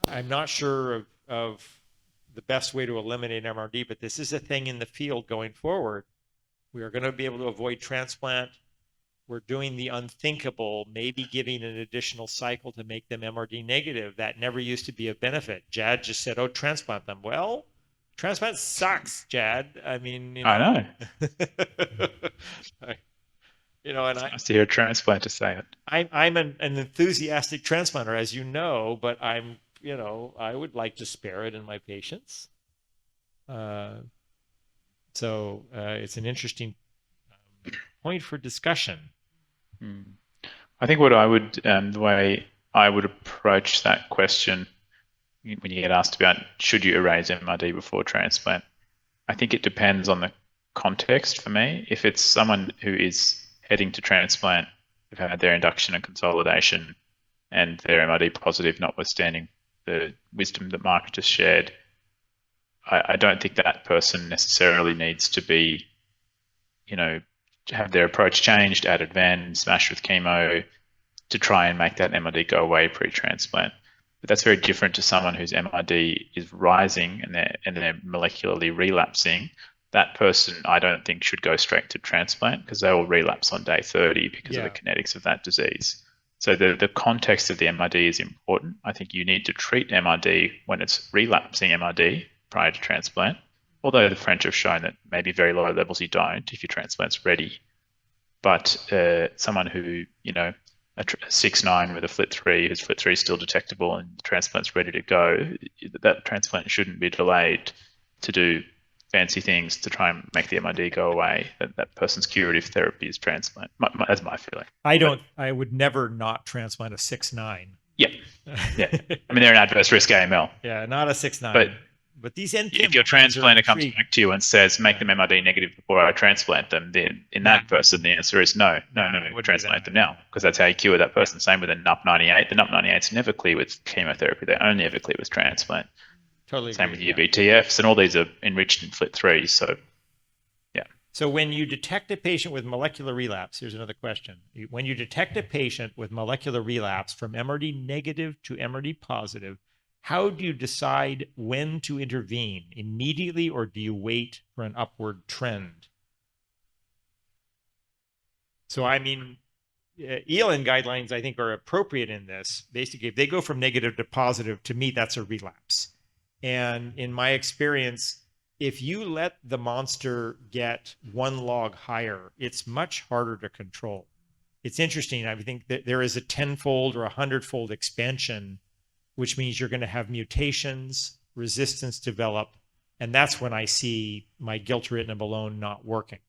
I'm not sure of the best way to eliminate MRD, but this is a thing in the field going forward. We are going to be able to avoid transplant. We're doing the unthinkable, maybe giving an additional cycle to make them MRD negative. That never used to be a benefit. Jad just said, oh, transplant them. Well, transplant sucks, Jad. I mean, I know. And It's nice to hear a transplanter say it. I'm an enthusiastic transplanter, as you know, but I would like to spare it in my patients. So it's an interesting point for discussion. I think the way I would approach that question when you get asked about should you erase MRD before transplant, I think it depends on the context for me. If it's someone who is heading to transplant, they've had their induction and consolidation, and they're MRD positive, notwithstanding the wisdom that Mark just shared, I don't think that person necessarily needs to be, have their approach changed, added ven, smashed with chemo to try and make that MRD go away pre-transplant. But that's very different to someone whose MRD is rising and they're molecularly relapsing. That person, I don't think, should go straight to transplant because they will relapse on day 30 because of the kinetics of that disease. So the context of the MRD is important. I think you need to treat MRD when it's relapsing MRD prior to transplant, although the French have shown that maybe very low levels you don't if your transplant's ready. But someone who, a 6/9 with a FLT3, whose FLT3 is still detectable and the transplant's ready to go, that transplant shouldn't be delayed to do fancy things to try and make the MRD go away. That person's curative therapy is transplant. That's my feeling. I would never not transplant a 6/9. Yeah. I mean, they're an adverse risk AML. Yeah, not a 6/9. But these NPM, if your transplanter comes back to you and says, make them MRD negative before I transplant them, then in that person, the answer is no, transplant them now, because that's how you cure that person. Same with a NUP98. The NUP98s never clear with chemotherapy. They only ever clear with transplant. Totally. Same with your BTFs, and all these are enriched in FLT3. So, yeah. So when you detect a patient with molecular relapse, here's another question. When you detect a patient with molecular relapse from MRD negative to MRD positive, how do you decide when to intervene? Immediately, or do you wait for an upward trend? So, I mean, ELN guidelines, I think, are appropriate in this. Basically, if they go from negative to positive, to me, that's a relapse. And in my experience, if you let the monster get 1 log higher, it's much harder to control. It's interesting. I think that there is a 10-fold or 100-fold expansion, which means you're going to have mutations, resistance develop, and that's when I see my gilteritinib alone not working.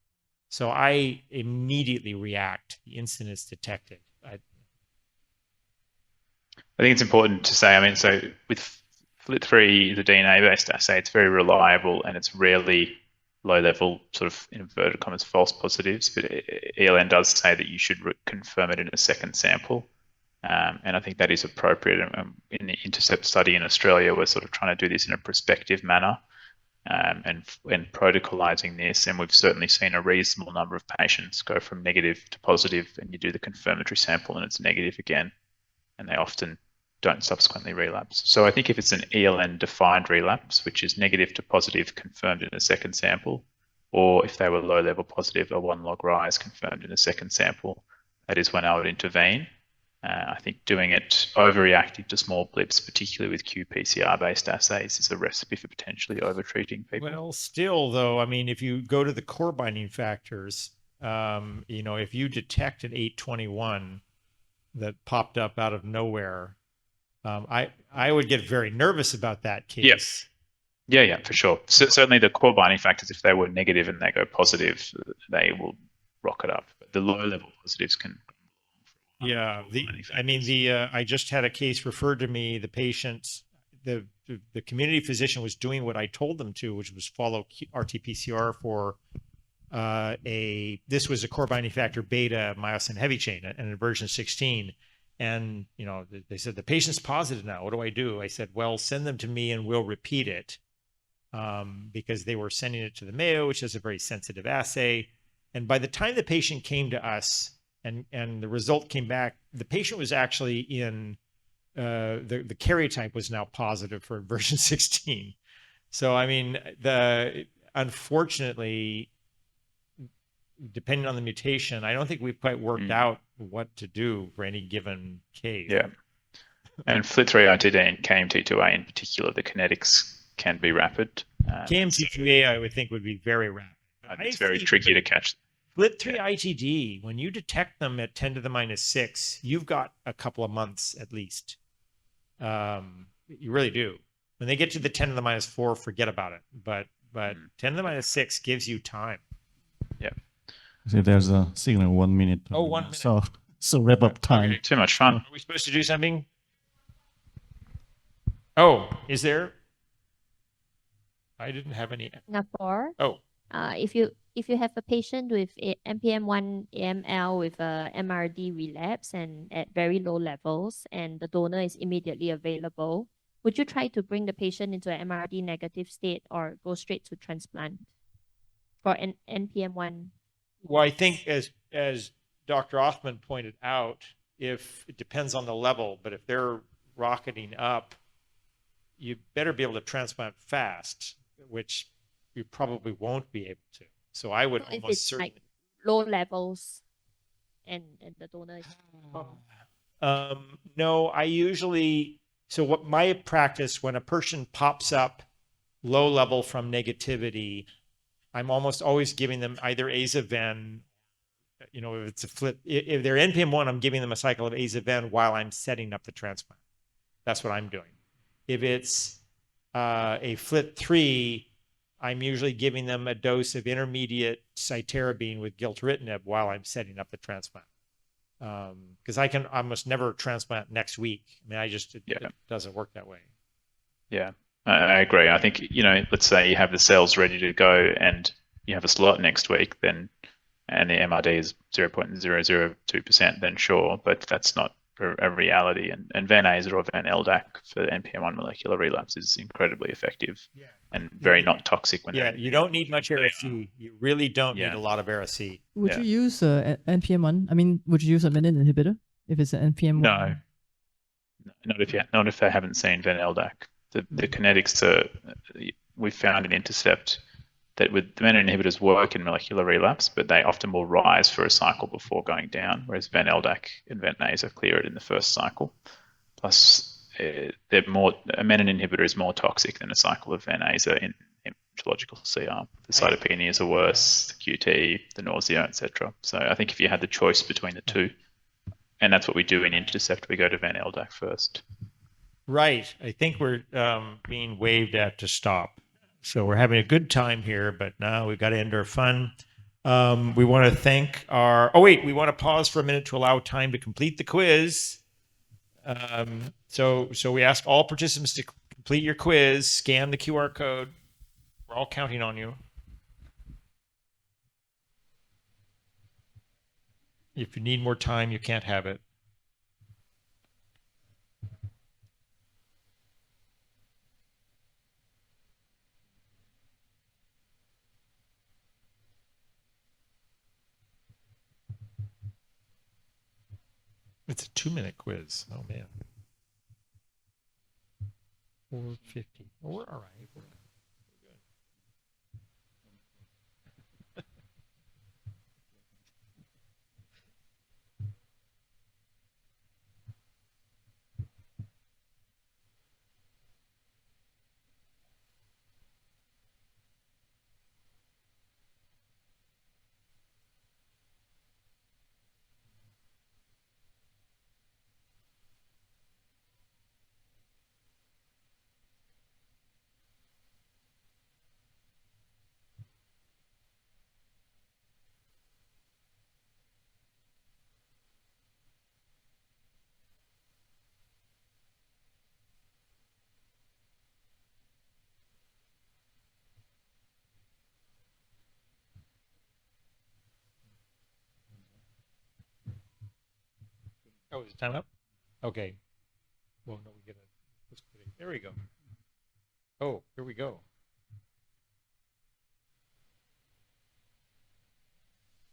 So I immediately react the instant it's detected. I think it's important to say, I mean, so with FLT3, the DNA-based assay, it's very reliable and it's rarely low-level sort of inverted commas false positives, but ELN does say that you should confirm it in a second sample. And I think that is appropriate. In the INTERCEPT study in Australia, we're sort of trying to do this in a prospective manner and protocolizing this. And we've certainly seen a reasonable number of patients go from negative to positive, and you do the confirmatory sample and it's negative again. And they often don't subsequently relapse. So I think if it's an ELN-defined relapse, which is negative to positive confirmed in a second sample, or if they were low-level positive, a 1 log rise confirmed in a second sample, that is when I would intervene. I think doing it overreacting to small blips, particularly with qPCR-based assays, is a recipe for potentially overtreating people. Well, still, though, I mean, if you go to the core binding factors, if you detect an 821 that popped up out of nowhere, I would get very nervous about that case. Yes. Yeah, for sure. So, certainly the core binding factors, if they were negative and they go positive, they will rocket up. But the low level positives can. Yeah, I just had a case referred to me. The patient, the community physician was doing what I told them to, which was follow RT-PCR for this was a core binding factor beta myosin heavy chain and a version 16. And, they said, the patient's positive now. What do I do? I said, well, send them to me and we'll repeat it. Because they were sending it to the Mayo, which is a very sensitive assay. And by the time the patient came to us and the result came back, the patient was actually in, the karyotype was now positive for version 16. So, unfortunately, depending on the mutation, I don't think we've quite worked out what to do for any given case. Yeah. And FLT3 ITD and KMT2A in particular, the kinetics can be rapid. KMT2A, I would think, would be very rapid. It's very tricky to catch. FLT3 ITD, when you detect them at 10 to the minus 6, you've got a couple of months at least. You really do. When they get to the 10 to the minus 4, forget about it. But 10 to the minus 6 gives you time. Yeah. So there's a signal 1 minute. Oh, 1 minute. So wrap up time. Okay, too much fun. Are we supposed to do something? Oh, is there? I didn't have any. Singapore. Oh. If you have a patient with a NPM1 AML with a MRD relapse and at very low levels, and the donor is immediately available, would you try to bring the patient into an MRD negative state or go straight to transplant for an NPM1? Well, I think as Dr. Othman pointed out, if it depends on the level, but if they're rocketing up, you better be able to transplant fast, which you probably won't be able to. So I would if almost it's certainly. like low levels and the donor is. No, I usually, so what my practice, when a person pops up low level from negativity, I'm almost always giving them either aza-ven, if it's a flip, if they're NPM1, I'm giving them a cycle of aza-ven while I'm setting up the transplant. That's what I'm doing. If it's a FLT3, I'm usually giving them a dose of intermediate cytarabine with gilteritinib while I'm setting up the transplant. Because I can almost never transplant next week. It doesn't work that way. Yeah, I agree. I think, let's say you have the cells ready to go and you have a slot next week, and the MRD is 0.002%, then sure, but that's not a reality. And Ven-Aza or Ven-LDAC for NPM1 molecular relapse is incredibly effective and very not toxic. You don't need much RSC. You really don't need a lot of RSC. Would you use NPM1? Would you use a menin inhibitor if it's an NPM1? No, not if they haven't seen Ven-LDAC. The kinetics are, we found in Intercept that with the menin inhibitors work in molecular relapse, but they often will rise for a cycle before going down, whereas Ven-LDAC and Ven-Aza clear it in the first cycle. Plus, a menin inhibitor is more toxic than a cycle of Ven-Aza in hematological CR. The cytopenias are worse, the QT, the nausea, etc. So I think if you had the choice between the two, and that's what we do in Intercept, we go to Ven-LDAC first. Right. I think we're being waved at to stop. So we're having a good time here, but now we've got to end our fun. We want to thank we want to pause for a minute to allow time to complete the quiz. So we ask all participants to complete your quiz, scan the QR code. We're all counting on you. If you need more time, you can't have it. It's a 2-minute quiz. Oh, man. 4:50. Well, we're all right. We're good. Oh, is time up? Okay. Well, no, we get a. There we go. Oh, here we go.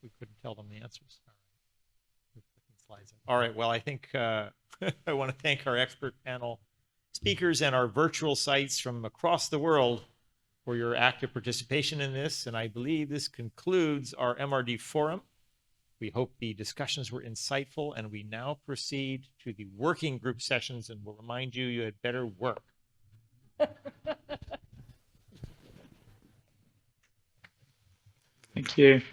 We couldn't tell them the answers. All right. We're putting slides in. All right. Well, I think I want to thank our expert panel speakers and our virtual sites from across the world for your active participation in this. And I believe this concludes our MRD forum. We hope the discussions were insightful, and we now proceed to the working group sessions, and we'll remind you, you had better work. Thank you.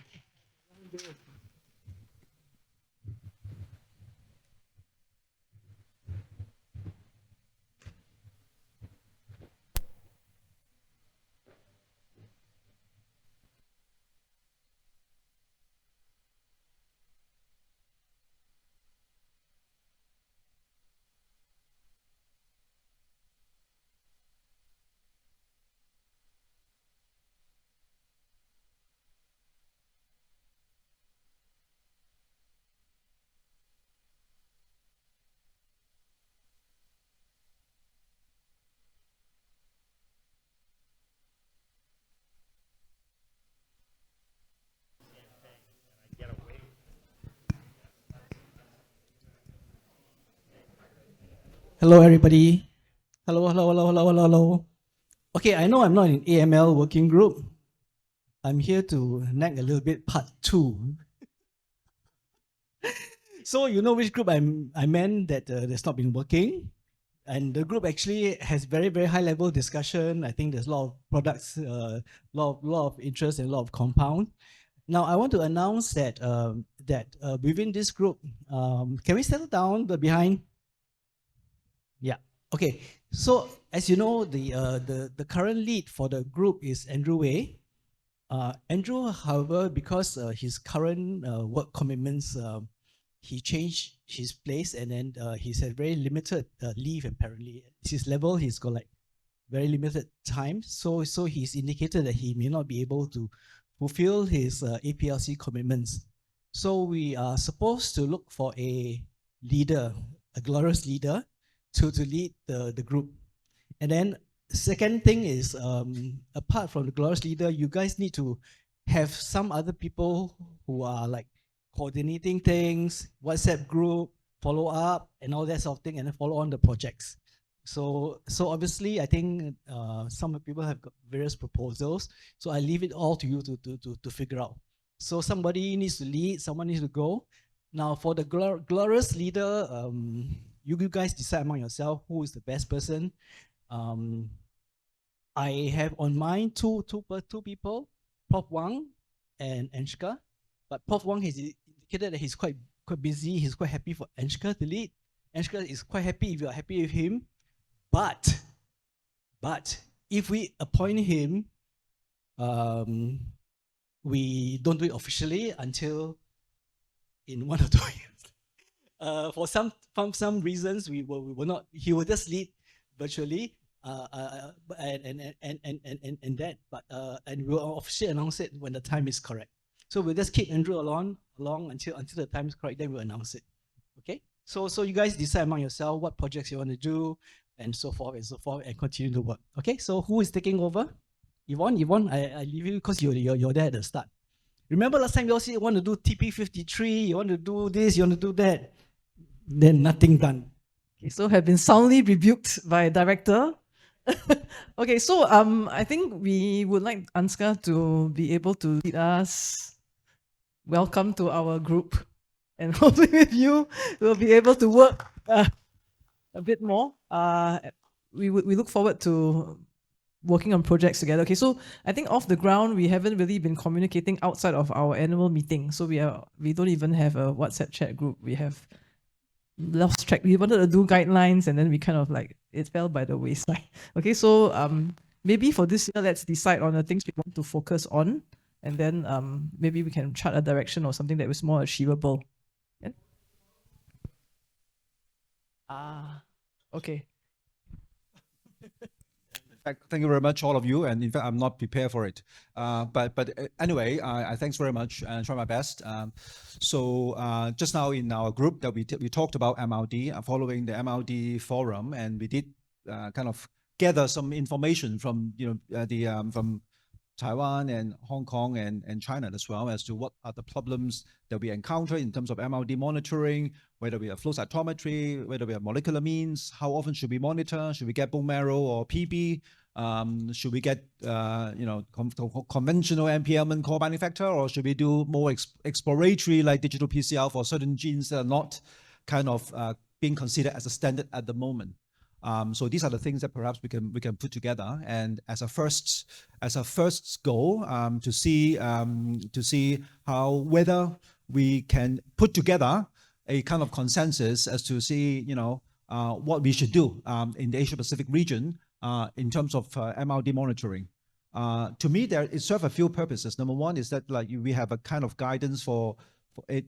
Hello, everybody. Hello. Okay, I know I'm not in AML working group. I'm here to nag a little bit part 2. So you know which group I meant that that's not been working. And the group actually has very, very high level discussion. I think there's a lot of products, lot of interest and a lot of compound. Now I want to announce that within this group, can we settle down behind? Yeah. Okay. So as you know, the current lead for the group is Andrew Wei. Andrew, however, because his current work commitments, he changed his place, and then he's had very limited leave. Apparently, at his level, he's got like very limited time. So he's indicated that he may not be able to fulfill his APLC commitments. So we are supposed to look for a leader, a glorious leader, to lead the group. And then second thing is, apart from the glorious leader, you guys need to have some other people who are like coordinating things, WhatsApp group, follow up, and all that sort of thing, and then follow on the projects. So obviously, I think some people have got various proposals. So I leave it all to you to figure out. So somebody needs to lead, someone needs to go. Now for the glorious leader, you guys decide among yourself who is the best person. I have on mind two people, Prof Wang and Anshka. But Prof Wang has indicated that he's quite busy. He's quite happy for Anshka to lead. Anshka is quite happy if you are happy with him. But if we appoint him, we don't do it officially until in 1 or 2 years. For some reasons, we will not. He will just lead virtually, and we'll officially announce it when the time is correct. So we'll just keep Andrew along until the time is correct. Then we'll announce it. Okay. So you guys decide among yourself what projects you want to do, and so forth, and continue to work. Okay. So who is taking over? Yvonne, I leave you because you're there at the start. Remember last time you all said you want to do TP53, you want to do this, you want to do that. Then nothing done. Okay, so have been soundly rebuked by director. Okay, so I think we would like Anshka to be able to lead us. Welcome to our group, and hopefully with you we'll be able to work a bit more. We look forward to working on projects together. Okay, so I think off the ground we haven't really been communicating outside of our annual meeting. So we don't even have a WhatsApp chat group. We have lost track. We wanted to do guidelines, and then we kind of like it fell by the wayside. Okay, so maybe for this year, let's decide on the things we want to focus on, and then maybe we can chart a direction or something that was more achievable. Yeah? Okay. Thank you very much, all of you. And in fact, I'm not prepared for it. But anyway, I thanks very much and try my best. So just now in our group that we talked about MRD, following the MRD forum, and we did kind of gather some information from from Taiwan and Hong Kong and China as well as to what are the problems that we encounter in terms of MRD monitoring, whether we have flow cytometry, whether we have molecular means, how often should we monitor, should we get bone marrow or PB, should we get conventional NP element core binding factor, or should we do more exploratory like digital PCR for certain genes that are not kind of being considered as a standard at the moment. So these are the things that perhaps we can put together, and as a first goal to see how whether we can put together a kind of consensus as to see what we should do in the Asia Pacific region in terms of MRD monitoring. To me, it serves a few purposes. Number one is that like we have a kind of guidance for it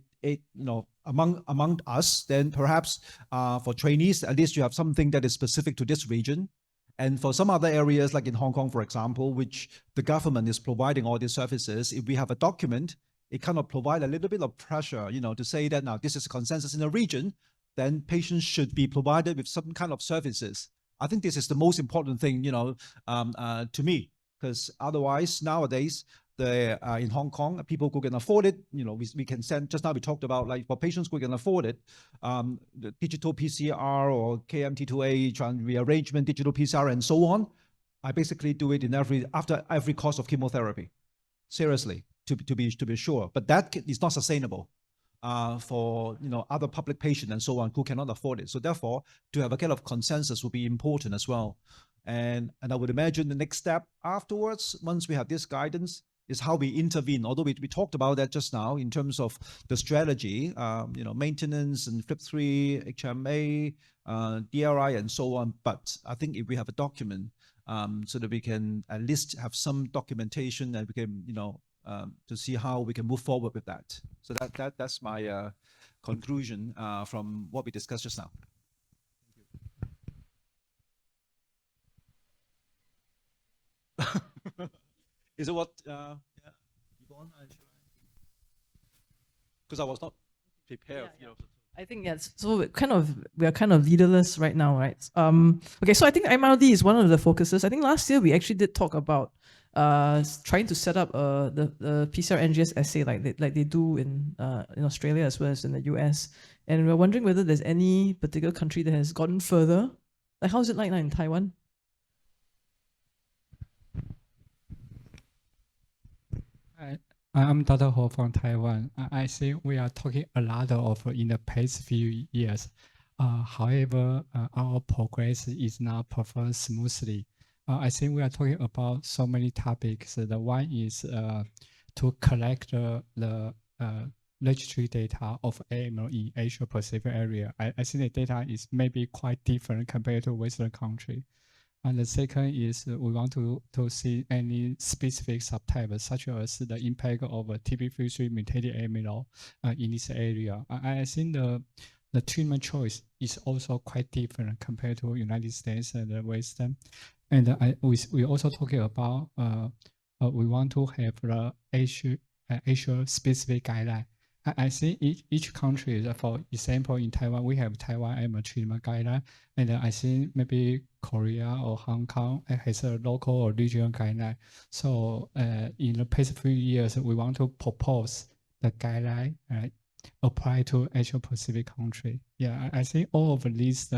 among us, then perhaps for trainees, at least you have something that is specific to this region. And for some other areas, like in Hong Kong, for example, which the government is providing all these services, if we have a document, it kind of provides a little bit of pressure, to say that now this is consensus in the region, then patients should be provided with some kind of services. I think this is the most important thing, to me, because otherwise nowadays, in Hong Kong, people who can afford it, we can send, just now we talked about like for patients who can afford it, the digital PCR or KMT2A rearrangement, digital PCR and so on. I basically do it after every course of chemotherapy, seriously, to be sure. But that is not sustainable for other public patients and so on who cannot afford it. So therefore, to have a kind of consensus will be important as well. And I would imagine the next step afterwards, once we have this guidance, is how we intervene. Although we talked about that just now in terms of the strategy, maintenance and FLIP3, HMA, DRI, and so on. But I think if we have a document, so that we can at least have some documentation and we can, to see how we can move forward with that. So that's my conclusion from what we discussed just now. Thank you. Is it what? Yeah, Yvonne, because I was not prepared. I think yes. So we are kind of leaderless right now, right? Okay, so I think MRD is one of the focuses. I think last year we actually did talk about trying to set up the PCR NGS assay like they do in Australia as well as in the US, and we're wondering whether there's any particular country that has gotten further. Like how's it like now in Taiwan? I'm Dr. Ho from Taiwan. I think we are talking a lot of in the past few years. However, our progress is not performed smoothly. I think we are talking about so many topics. The one is to collect the registry data of AML in Asia Pacific area. I think the data is maybe quite different compared to Western country. And the second is we want to see any specific subtypes, such as the impact of TP53 mutated AML in this area. I think the treatment choice is also quite different compared to United States and the Western. And we also talking about we want to have the Asia specific guideline. I think each country, for example, in Taiwan, we have Taiwan AML treatment guideline, and I think maybe Korea or Hong Kong has a local or regional guideline. So in the past few years, we want to propose the guideline apply to Asia Pacific country. Yeah, I think all of these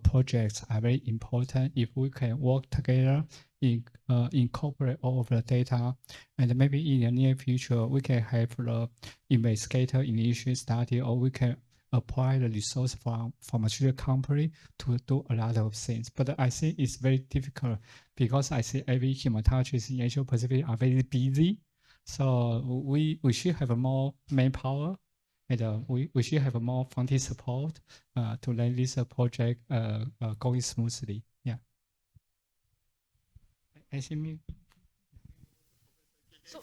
projects are very important. If we can work together, incorporate all of the data, and maybe in the near future, we can have the investigator initial study, or we can apply the resource from pharmaceutical company to do a lot of things. But I think it's very difficult because I see every hematologist in Asia Pacific are very busy. So we should have more manpower, and we should have more funding support to let this project going smoothly. Yeah. I think So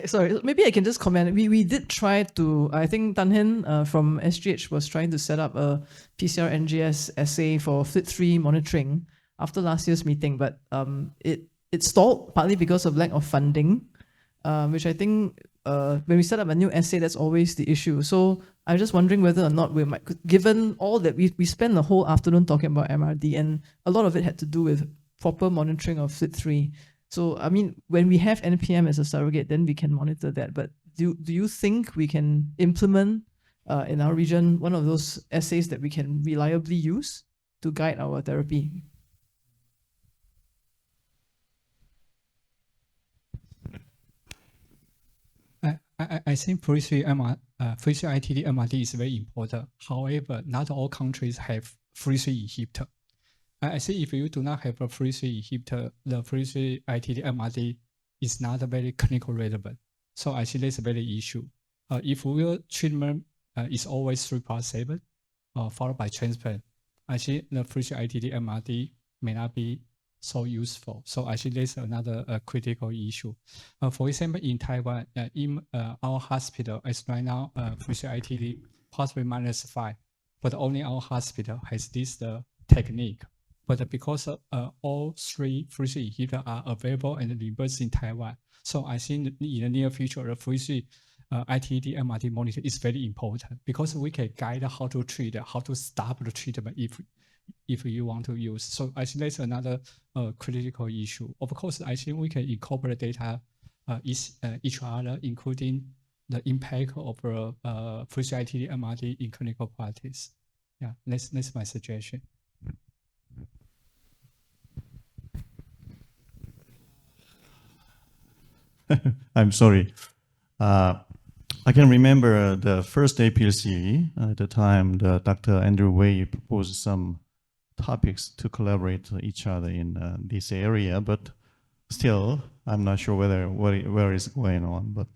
sorry, maybe I can just comment. We did try to, I think Tan Hen from SGH was trying to set up a PCR NGS assay for FLIP3 monitoring. after last year's meeting, but it stalled partly because of lack of funding, which I think when we set up a new essay, that's always the issue. So I'm just wondering whether or not we might, given all that we spent the whole afternoon talking about MRD, and a lot of it had to do with proper monitoring of FLT3. So I mean, when we have NPM as a surrogate, then we can monitor that. But do you think we can implement in our region one of those assays that we can reliably use to guide our therapy? I think FLT3 MRD is very important. However, not all countries have FLT3 inhibitor. I think if you do not have a FLT3 inhibitor, the FLT3 ITD MRD is not very clinical relevant. So I think that's a very issue. If your treatment is always 3+7, followed by transplant, I think the FLT3 ITD MRD may not be so useful. So I think that's another critical issue. For example, in Taiwan, in our hospital, as right now, FLT3 ITD possibly -5, but only our hospital has this technique. But because all 3 FLT3 inhibitors are available and reimbursed in Taiwan, so I think in the near future, the FLT3 ITD MRD monitor is very important because we can guide how to treat, how to stop the treatment if you want to use. So I think that's another critical issue. Of course, I think we can incorporate data each other, including the impact of FLT3 ITD MRD in clinical practice. Yeah, that's my suggestion. I'm sorry. I can remember the first APLC at the time, Dr. Andrew Wei proposed some topics to collaborate each other in this area, but still, I'm not sure where is going on. But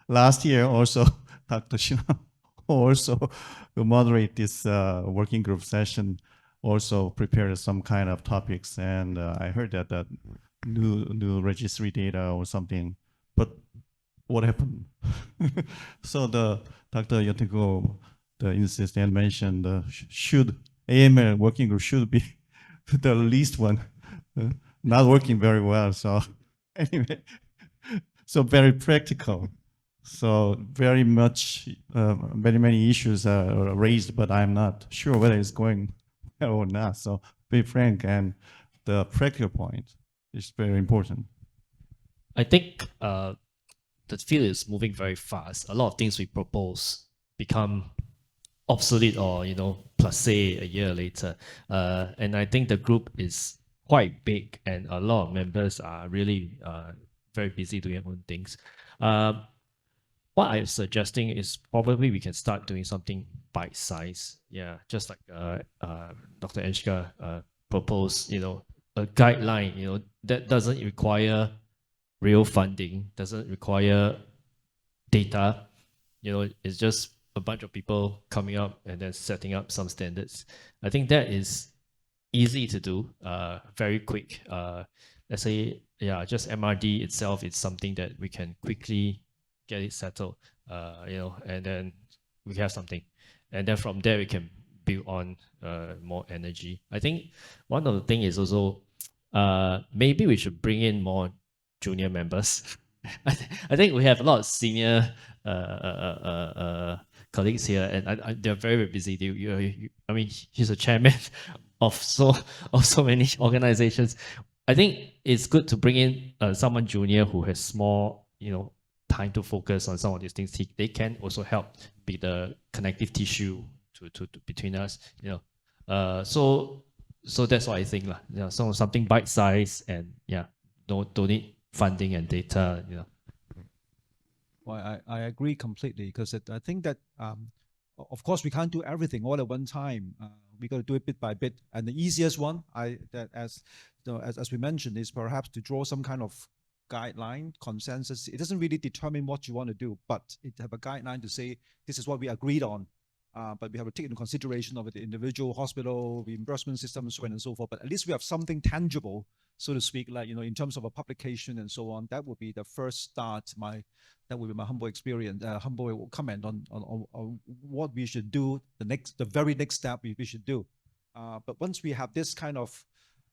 last year also, Dr. Shina also will moderate this working group session, also prepared some kind of topics, and I heard that new registry data or something, but what happened? So Dr. Yotego, the insist and mentioned AML working group should be the least one, not working very well. So anyway, so very practical. So very much, very many issues are raised, but I'm not sure whether it's going well or not. So be frank, and the practical point is very important. I think the field is moving very fast. A lot of things we propose become obsolete or, passé a year later. And I think the group is quite big and a lot of members are really very busy doing their own things. What I'm suggesting is probably we can start doing something bite-sized. Yeah, just like Dr. Enschka proposed, a guideline, that doesn't require real funding, doesn't require data. It's just a bunch of people coming up and then setting up some standards. I think that is easy to do, very quick. Let's say, just MRD itself is something that we can quickly get it settled, and then we have something. And then from there, we can build on more energy. I think one of the things is also, maybe we should bring in more junior members. I think we have a lot of senior colleagues here, and they're very, very busy. I mean, he's a chairman of so many organizations. I think it's good to bring in someone junior who has more, time to focus on some of these things. They can also help be the connective tissue to between us. So that's what I think, So something bite-sized and don't need funding and data. Well, I agree completely, because I think that of course we can't do everything all at one time. We got to do it bit by bit, and the easiest one, as we mentioned, is perhaps to draw some kind of guideline consensus. It doesn't really determine what you want to do, but it have a guideline to say this is what we agreed on. But we have to take into consideration of the individual hospital reimbursement system and so on and so forth. But at least we have something tangible, so to speak, like, in terms of a publication and so on. That would be the first start. That would be my humble experience, humble comment on what we should do. The very next step we should do. But once we have this kind of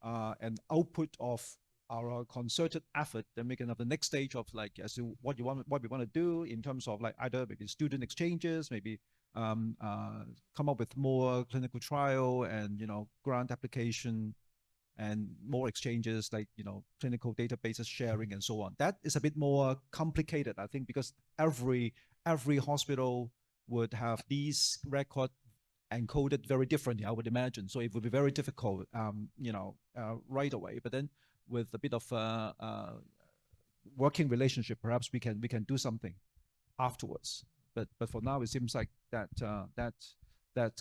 an output of our concerted effort, then we can have the next stage of like as to what we want to do in terms of like either maybe student exchanges, maybe come up with more clinical trial and grant application and more exchanges like clinical databases sharing and so on. That is a bit more complicated, I think, because every hospital would have these records encoded very differently, I would imagine. So it would be very difficult, right away. But then with a bit of working relationship, perhaps we can do something afterwards. But for now, it seems like that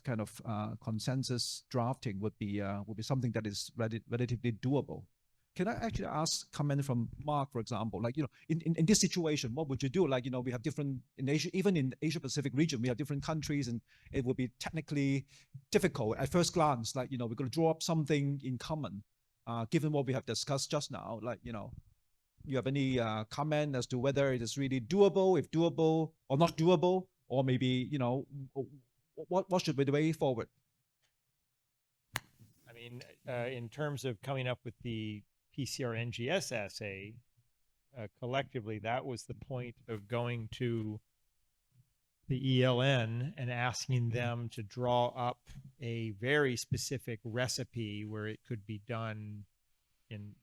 kind of consensus drafting would be something that is relatively doable. Can I actually ask comment from Mark, for example, like, in this situation, what would you do? Like, we have different, in Asia, even in Asia Pacific region, we have different countries, and it would be technically difficult at first glance, like, we're going to draw up something in common, given what we have discussed just now, like, you have any comment as to whether it is really doable, if doable or not doable, or maybe, what should be the way forward? I mean, in terms of coming up with the PCR NGS assay, collectively, that was the point of going to the ELN and asking them to draw up a very specific recipe where it could be done in,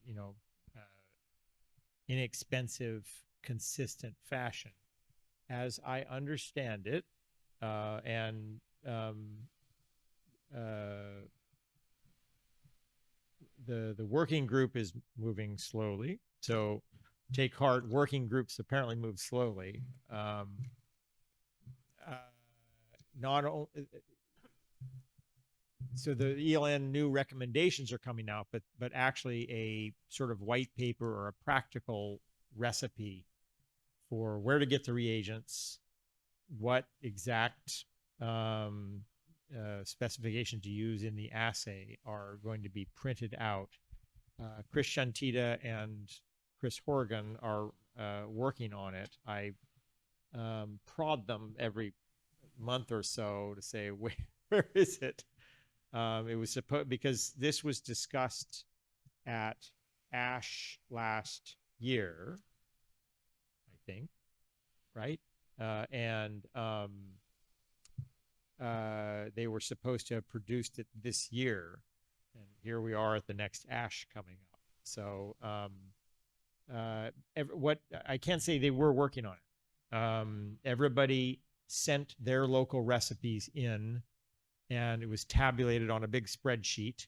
inexpensive, consistent fashion. As I understand it, the working group is moving slowly. So take heart, working groups apparently move slowly. Not only, so the ELN new recommendations are coming out, but actually a sort of white paper or a practical recipe for where to get the reagents, what exact specifications to use in the assay are going to be printed out. Chris Shantita and Chris Horgan are working on it. I prod them every month or so to say, where is it? It was supposed, because this was discussed at ASH last year, I think, right? They were supposed to have produced it this year, and here we are at the next ASH coming up. So what I can't say they were working on it. Everybody sent their local recipes in, and it was tabulated on a big spreadsheet.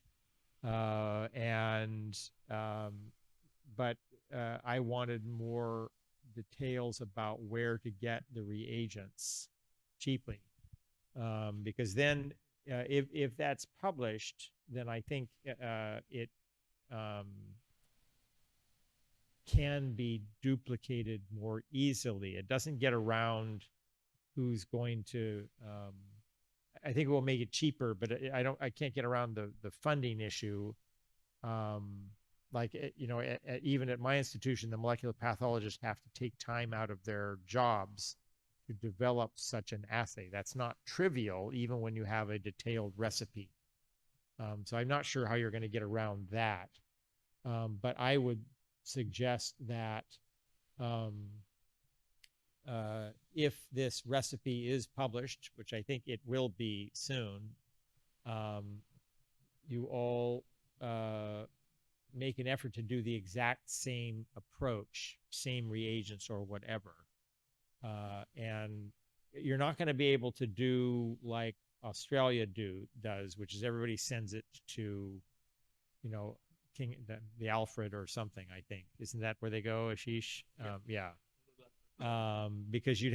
But I wanted more details about where to get the reagents cheaply. Because then if that's published, then I think it can be duplicated more easily. It doesn't get around who's going to, I think it will make it cheaper, but I can't get around the funding issue. Like, even at my institution, the molecular pathologists have to take time out of their jobs to develop such an assay. That's not trivial, even when you have a detailed recipe. So I'm not sure how you're going to get around that. But I would suggest that if this recipe is published, which I think it will be soon, you all make an effort to do the exact same approach, same reagents or whatever. And you're not going to be able to do like Australia does, which is everybody sends it to, the Alfred or something, I think. Isn't that where they go, Ashish? Yeah. Because you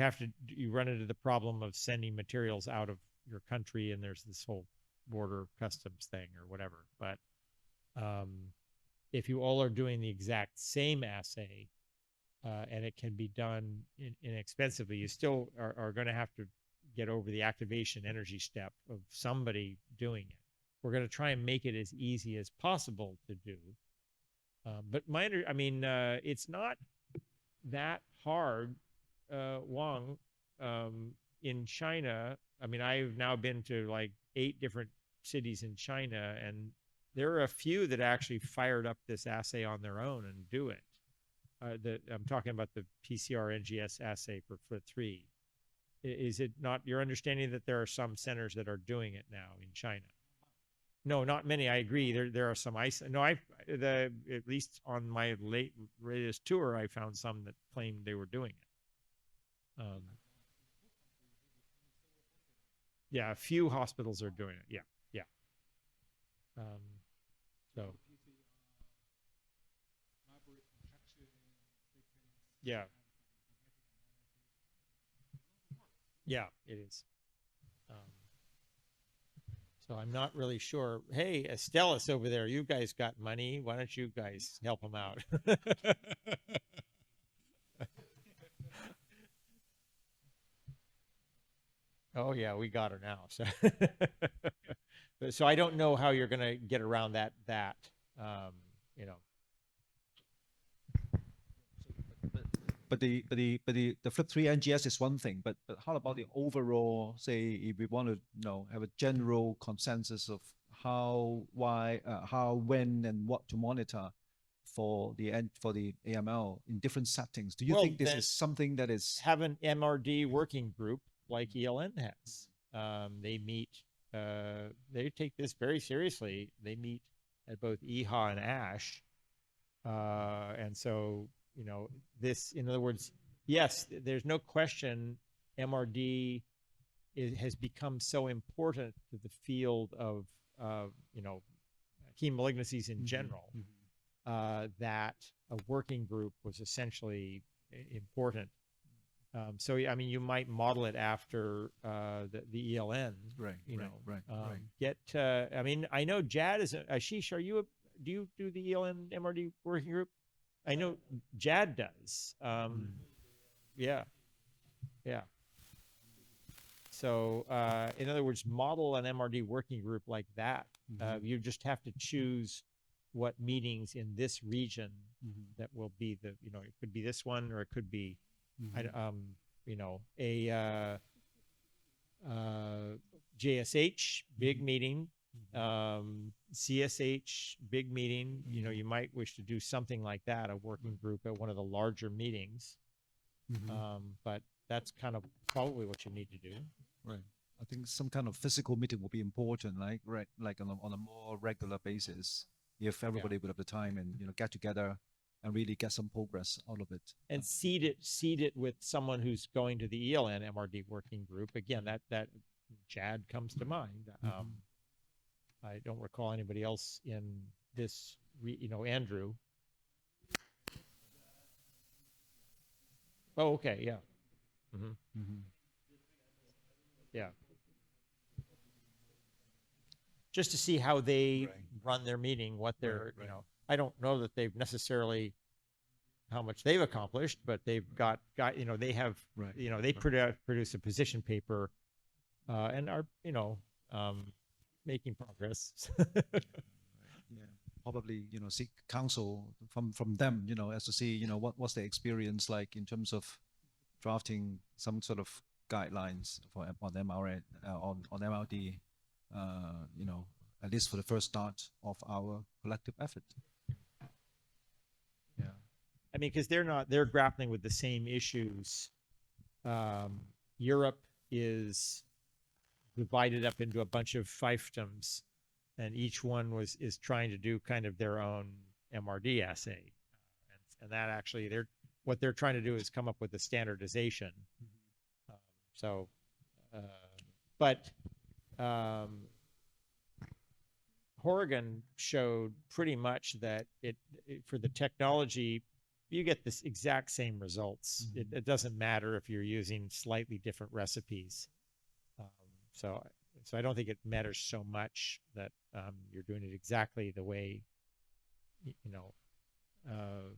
run into the problem of sending materials out of your country, and there's this whole border customs thing or whatever. But if you all are doing the exact same assay, and it can be done inexpensively, you still are going to have to get over the activation energy step of somebody doing it. We're going to try and make it as easy as possible to do. But it's not that hard, Wang, in China. I mean, I've now been to like 8 different cities in China, and there are a few that actually fired up this assay on their own and do it. I'm talking about the PCR NGS assay for FLT3. Is it not your understanding that there are some centers that are doing it now in China? No, not many. I agree. There are some. At least on my latest tour, I found some that claimed they were doing it. Yeah, a few hospitals are doing it. Yeah, yeah. So. Yeah. Yeah, it is. So I'm not really sure. Hey, Estellas over there, you guys got money. Why don't you guys help them out? Oh yeah, we got her now. So, so I don't know how you're going to get around that. You know. But the FLT3 NGS is one thing, but how about the overall, say, if we want to have a general consensus of how, why, how, when, and what to monitor for the AML in different settings? Do you think this is something that is have an MRD working group like ELN has? They meet. They take this very seriously. They meet at both EHA and ASH, and so. You know, this, in other words, yes, there's no question MRD has become so important to the field of, you know, heme malignancies in general, that a working group was essentially important. So, I mean, you might model it after the ELN, right? You know, right. I mean, I know Jad is, Ashish, do you do the ELN MRD working group? I know Jad does. Yeah. So, in other words, model an MRD working group like that. You just have to choose what meetings in this region that will be the, you know, it could be this one, or it could be, you know, a JSH big meeting. CSH big meeting, you know, you might wish to do something like that, a working group at one of the larger meetings. But that's kind of probably what you need to do. Right. I think some kind of physical meeting will be important, like on a more regular basis, if everybody would have the time and, you know, get together and really get some progress out of it. And seed it with someone who's going to the ELN MRD working group. Again, that Jad comes to mind. I don't recall anybody else in this, you know, Andrew. Oh, okay, yeah. Yeah. Just to see how they run their meeting, what they're, you know, I don't know that they've necessarily how much they've accomplished, but they've got, you know, they have, you know, they produce a position paper, and are, you know, making progress. Yeah, probably, you know, seek counsel from them, you know, as to see, you know, what's their experience like in terms of drafting some sort of guidelines on MRD, you know, at least for the first start of our collective effort. Yeah, I mean, because they're grappling with the same issues. Europe is divided up into a bunch of fiefdoms, and each one is trying to do kind of their own MRD assay, and that actually what they're trying to do is come up with a standardization. But Horrigan showed pretty much that for the technology, you get this exact same results. It doesn't matter if you're using slightly different recipes. So I don't think it matters so much that you're doing it exactly the way, you know,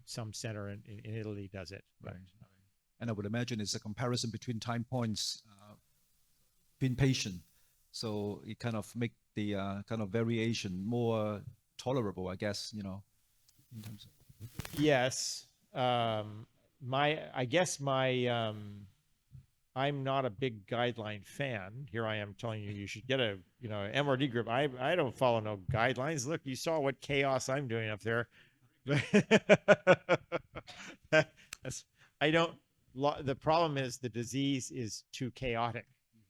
some center in Italy does it. Right. And I would imagine it's a comparison between time points between patient. So it kind of make the kind of variation more tolerable, I guess, you know. In terms of... Yes. I I'm not a big guideline fan. Here I am telling you should get a MRD group. I don't follow no guidelines. Look, you saw what chaos I'm doing up there. I don't. The problem is the disease is too chaotic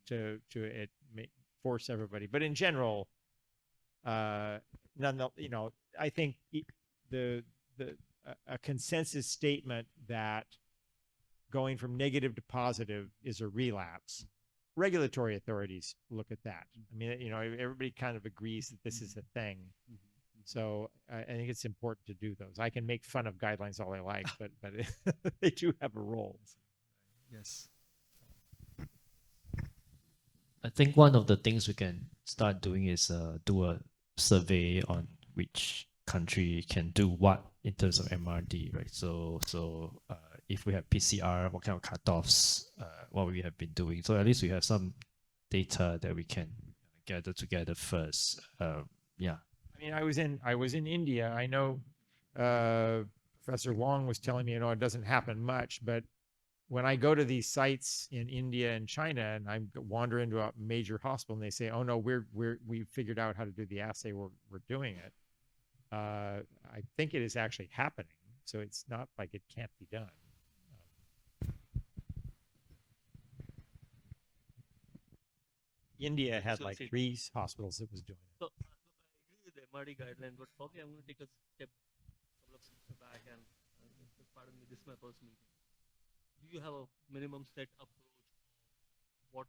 to force everybody. But in general, I think a consensus statement that going from negative to positive is a relapse. Regulatory authorities look at that. I mean, everybody kind of agrees that this is a thing. So I think it's important to do those. I can make fun of guidelines all I like, but they do have a role. Yes. I think one of the things we can start doing is do a survey on which country can do what in terms of MRD, right? So if we have PCR, what kind of cutoffs, what we have been doing. So at least we have some data that we can gather together first. Yeah. I mean, I was in India. I know Professor Wong was telling me, it doesn't happen much, but when I go to these sites in India and China, and I wander into a major hospital, and they say, "Oh no, we figured out how to do the assay. We're doing it." I think it is actually happening, so it's not like it can't be done. India had like 3 hospitals that was doing it. So I agree with the MRD guideline, but probably I'm going to take a couple of steps back and pardon me, this is my first meeting. Do you have a minimum set approach of what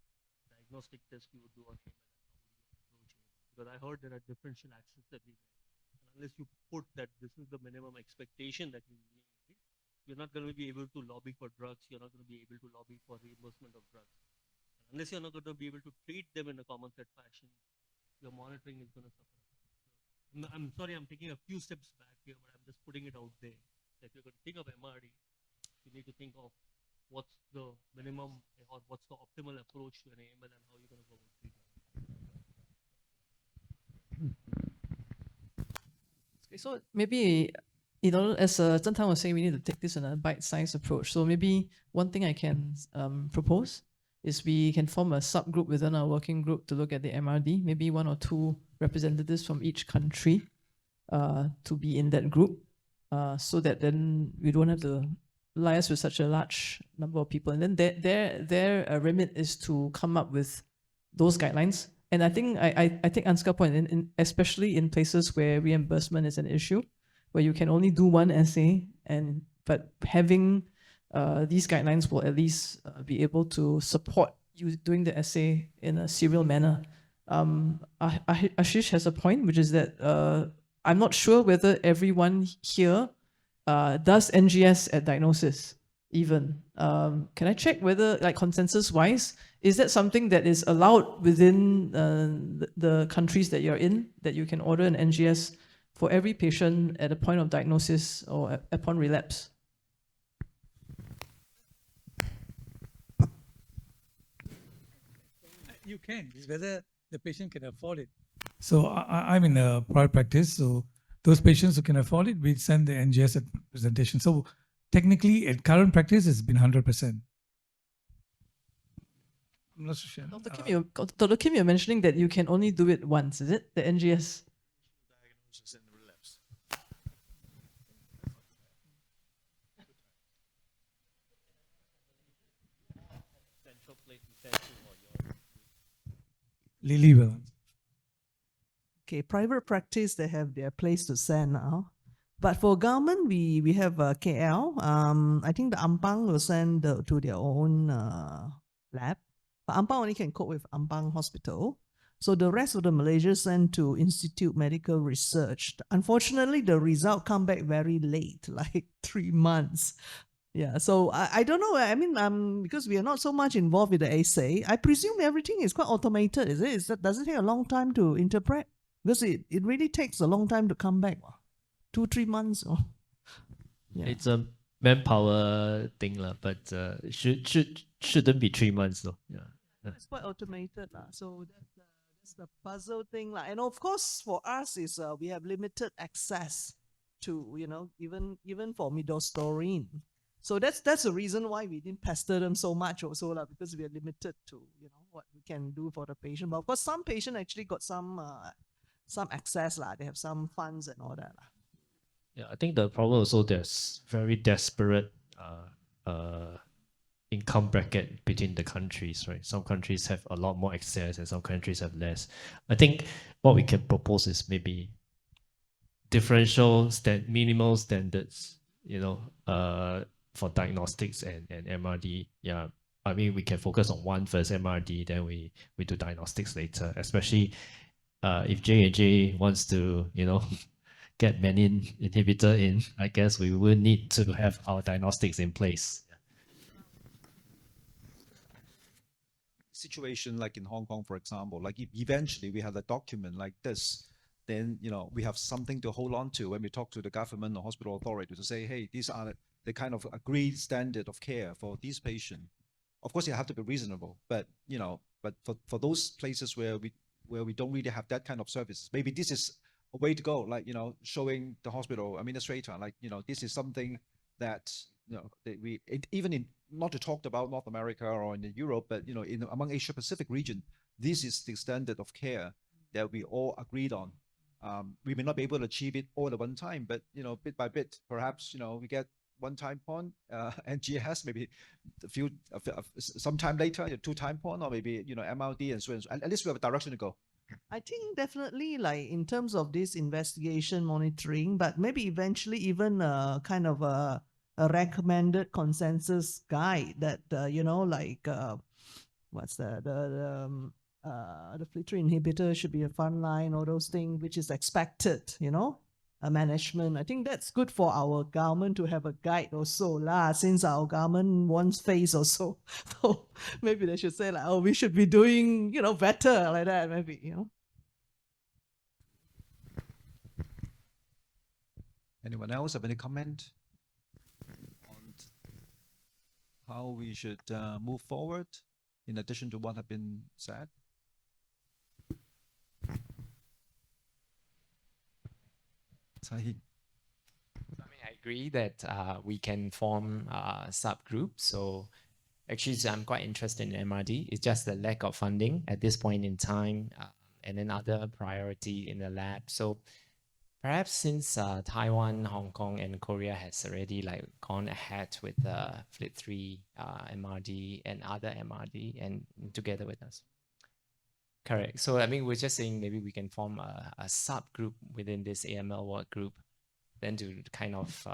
diagnostic test you would do on AML and how would you approach it? Because I heard there are differential access everywhere. And unless you put that this is the minimum expectation that you need, you're not going to be able to lobby for drugs. You're not going to be able to lobby for reimbursement of drugs. And unless you're not going to be able to treat them in a common set fashion, your monitoring is going to suffer. So I'm sorry, I'm taking a few steps back here, but I'm just putting it out there. That if you're going to think of MRD, you need to think of what's the minimum or what's the optimal approach to an AML and how you're going to go about treatment. Okay, so maybe, as Zhen Tang was saying, we need to take this in a bite-sized approach. So maybe one thing I can propose is we can form a subgroup within our working group to look at the MRD, maybe 1 or 2 representatives from each country to be in that group, so that then we don't have to liaise with such a large number of people. And then their remit is to come up with those guidelines. And I think I take Ansgar's point, especially in places where reimbursement is an issue, where you can only do one assay, but having these guidelines will at least be able to support you doing the assay in a serial manner. Ashish has a point, which is that I'm not sure whether everyone here does NGS at diagnosis even. Can I check whether, like, consensus-wise, is that something that is allowed within the countries that you're in, that you can order an NGS for every patient at a point of diagnosis or upon relapse? You can, it's whether the patient can afford it. So I'm in a private practice, so those patients who can afford it, we send the NGS at presentation. So technically, at current practice, it's been 100%. I'm not so sure. Dr. Kim, you're mentioning that you can only do it once, is it? The NGS? Diagnosis and relapse. Lily will. Okay, private practice, they have their place to send now. But for government, we have KL. I think the Ampang will send to their own lab. But Ampang only can cope with Ampang Hospital. So the rest of the Malaysia sent to Institute Medical Research. Unfortunately, the result come back very late, like 3 months. Yeah, so I don't know. I mean, because we are not so much involved with the assay, I presume everything is quite automated, is it? Does it take a long time to interpret? Because it really takes a long time to come back. 2-3 months. Oh. Yeah. It's a manpower thing, but shouldn't be 3 months though. Yeah. It's quite automated. So that's the puzzle thing. And of course, for us, is we have limited access to, even for midostaurin. So that's the reason why we didn't pester them so much also, because we are limited to, you know, what we can do for the patient. But of course, some patient actually got some access They have some funds and all that Yeah, I think the problem also there's very desperate income bracket between the countries, right? Some countries have a lot more access and some countries have less. I think what we can propose is maybe differential minimal standards, you know, for diagnostics and MRD. Yeah, I mean, we can focus on one first, MRD, then we do diagnostics later, especially if J&J wants to, you know, get menin inhibitor in, I guess we will need to have our diagnostics in place. Situation like in Hong Kong, for example, like if eventually we have a document like this, then, you know, we have something to hold on to when we talk to the government or hospital authority to say, hey, these are the kind of agreed standard of care for these patients. Of course, you have to be reasonable, but, you know, but for those places where we don't really have that kind of service, maybe this is a way to go, like, you know, showing the hospital administrator, like, you know, this is something that, you know, that even in, not to talk about North America or in Europe, but, you know, among Asia Pacific region, this is the standard of care that we all agreed on. We may not be able to achieve it all at one time, but, you know, bit by bit, perhaps, you know, we get one time point, NGS maybe some time later, 2 time point, or maybe, you know, MRD and so on. At least we have a direction to go. I think definitely like in terms of this investigation monitoring, but maybe eventually even kind of a recommended consensus guide that you know, like what's the FLT3 inhibitor should be a frontline, or those things which is expected, you know, management. I think that's good for our government to have a guide also since our government wants face also. So maybe they should say like, oh, we should be doing, you know, better like that, maybe, you know. Anyone else have any comment on how we should move forward in addition to what have been said? I agree that we can form subgroups. So actually, I'm quite interested in MRD. It's just the lack of funding at this point in time, and another priority in the lab. So perhaps since Taiwan, Hong Kong, and Korea has already like gone ahead with the FLT3 MRD and other MRD and together with us. Correct. So I mean, we're just saying maybe we can form a subgroup within this AML work group, then to kind of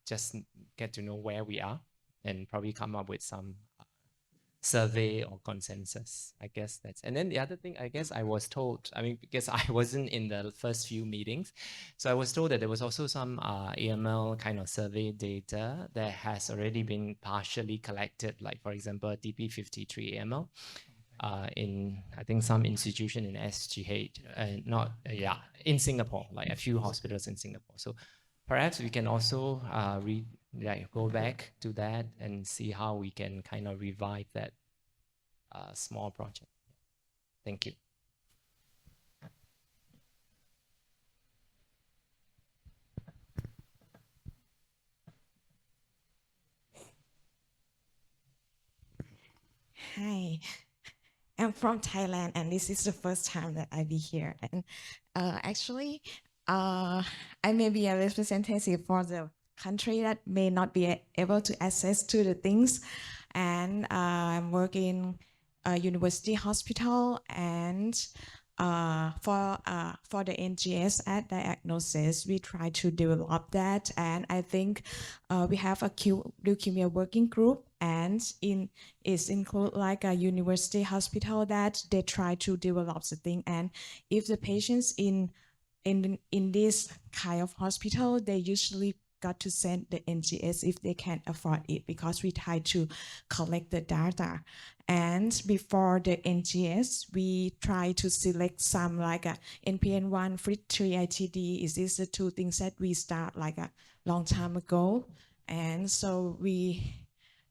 just get to know where we are and probably come up with some survey or consensus. I guess that's, and then the other thing, I guess I was told, I mean, because I wasn't in the first few meetings, so I was told that there was also some AML kind of survey data that has already been partially collected, like for example, DP53 AML. In I think some institution in SGH, in Singapore, like a few hospitals in Singapore. So perhaps we can also go back to that and see how we can kind of revive that small project. Thank you. Hi. I'm from Thailand, and this is the first time that I be here. And actually, I may be a representative for the country that may not be able to access to the things. And I'm working university hospital, and for the NGS at diagnosis, we try to develop that. And I think we have a leukemia working group, and it's include like a university hospital that they try to develop the thing. And if the patients in this kind of hospital, they usually got to send the NGS if they can't afford it, because we try to collect the data. And before the NGS, we try to select some like a NPN1, FLT3 ITD. Is this the 2 things that we start like a long time ago? And so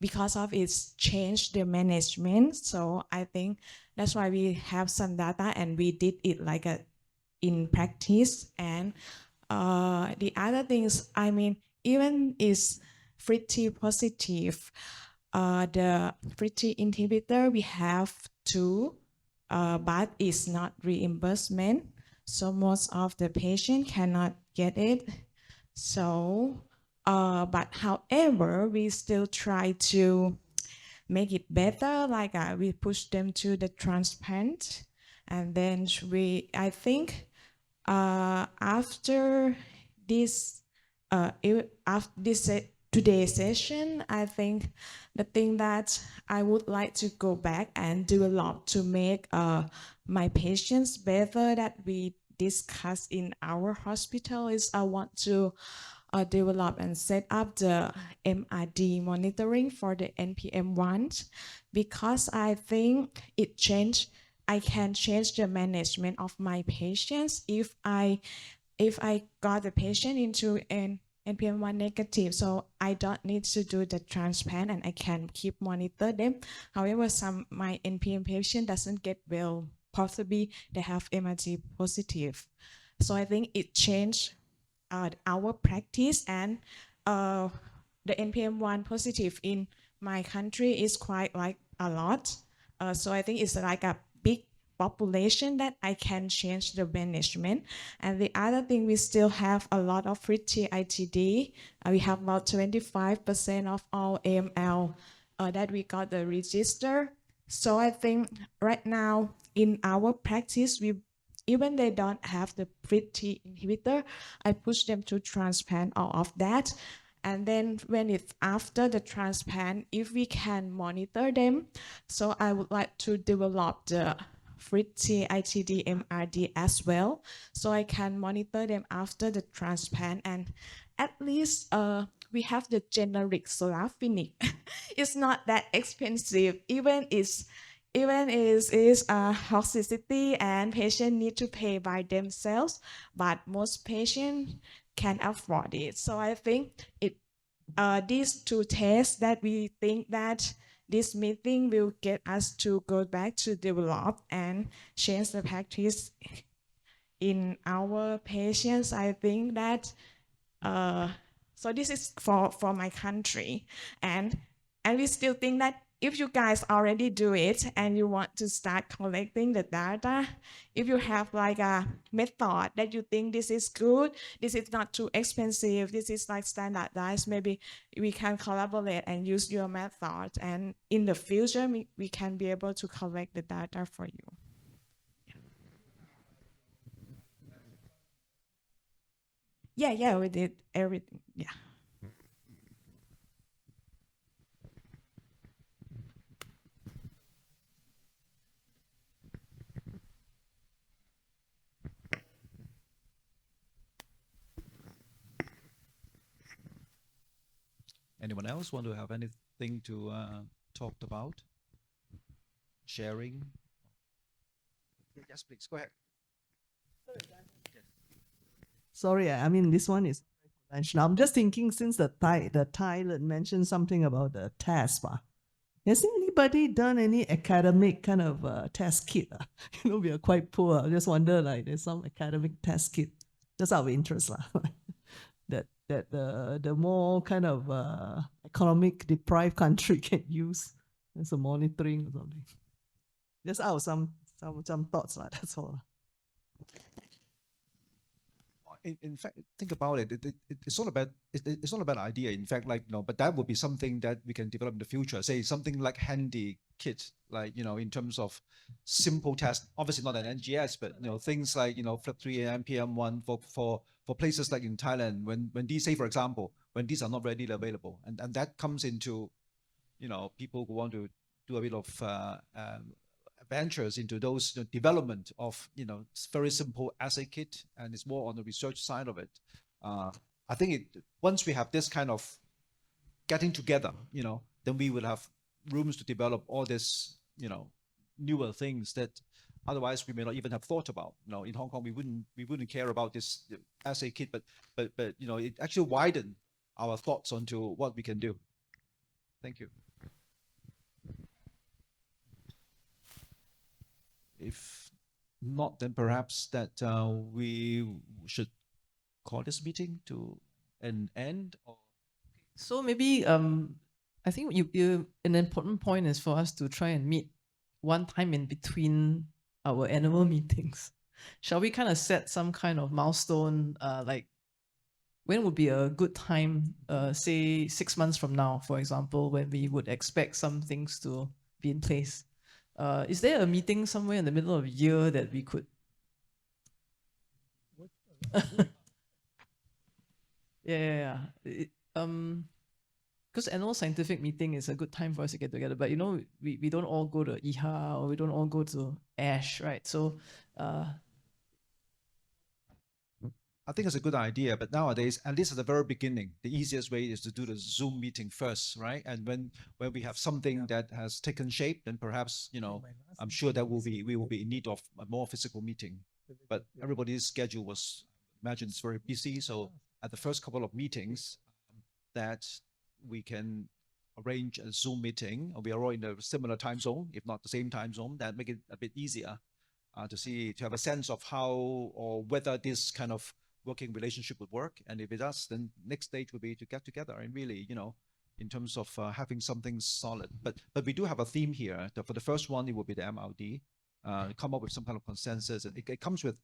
because of it's changed the management. So I think that's why we have some data, and we did it like in practice. And the other things, I mean, even is FRIT positive. The FRIT inhibitor, we have two, but it's not reimbursement. So most of the patient cannot get it. So, but however, we still try to make it better. Like we push them to the transplant, and then I think after this, after this today's session, I think the thing that I would like to go back and do a lot to make my patients better that we discuss in our hospital is I want to develop and set up the MRD monitoring for the NPM1 because I think I can change the management of my patients if I got the patient into an NPM1 negative, so I don't need to do the transplant and I can keep monitor them. However, my NPM patient doesn't get well, possibly they have MRD positive. So I think it changed our practice, and the NPM1 positive in my country is quite like a lot. So I think it's like a big population that I can change the management. And the other thing, we still have a lot of FRIT ITD. We have about 25% of all AML that we got the register. So I think right now in our practice, even they don't have the FRIT inhibitor, I push them to transplant all of that. And then when it's after the transplant, if we can monitor them, so I would like to develop the FRIT ITD MRD as well, so I can monitor them after the transplant. And at least we have the generic sorafenib. It's not that expensive, even is toxicity and patient need to pay by themselves, but most patients can afford it. So I think these two tests that we think that this meeting will get us to go back to develop and change the practice in our patients. I think that so this is for my country, and we still think that if you guys already do it and you want to start collecting the data, if you have like a method that you think this is good, this is not too expensive, this is like standardized, maybe we can collaborate and use your method, and in the future we can be able to collect the data for you. Yeah, we did everything. Yeah. Anyone else want to have anything to talk about? Sharing? Yes, please, go ahead. Sorry, I mean, this one is conventional. I'm just thinking, since the Thailand mentioned something about the test, has anybody done any academic kind of test kit? You know, we are quite poor. I just wonder, like, there's some academic test kit, just out of interest, that the more kind of economic deprived country can use as a monitoring or something. Just out of some thoughts, that's all. In fact, think about it. It's not a bad idea. In fact, like, but that would be something that we can develop in the future. Say something like handy kit, like, in terms of simple tests. Obviously not an NGS, but things like FLT3 and NPM1 for places like in Thailand, when these, say for example, when these are not readily available, and that comes into people who want to do a bit of ventures into those development of very simple assay kit, and it's more on the research side of it. I think once we have this kind of getting together, then we will have rooms to develop all this newer things that otherwise we may not even have thought about. In Hong Kong we wouldn't care about this assay kit, but it actually widened our thoughts onto what we can do. Thank you. If not, then perhaps that we should call this meeting to an end. Or So maybe I think an important point is for us to try and meet one time in between our annual meetings. Shall we kind of set some kind of milestone, like when would be a good time, say 6 months from now, for example, when we would expect some things to be in place? Is there a meeting somewhere in the middle of the year that we could? Yeah. Because annual scientific meeting is a good time for us to get together, but you know, we don't all go to IHA or we don't all go to ASH, right? So I think it's a good idea, but nowadays, at least at the very beginning, the easiest way is to do the Zoom meeting first, right? And when we have something that has taken shape, then perhaps, you know, I'm sure that we will be in need of a more physical meeting. But everybody's schedule was, imagine, it's very busy. So at the first couple of meetings, that we can arrange a Zoom meeting. We are all in a similar time zone, if not the same time zone. That make it a bit easier to have a sense of how or whether this kind of working relationship would work. And if it does, then next stage would be to get together and really, you know, in terms of having something solid. But we do have a theme here. For the first one, it will be the MRD. Come up with some kind of consensus, and it comes with,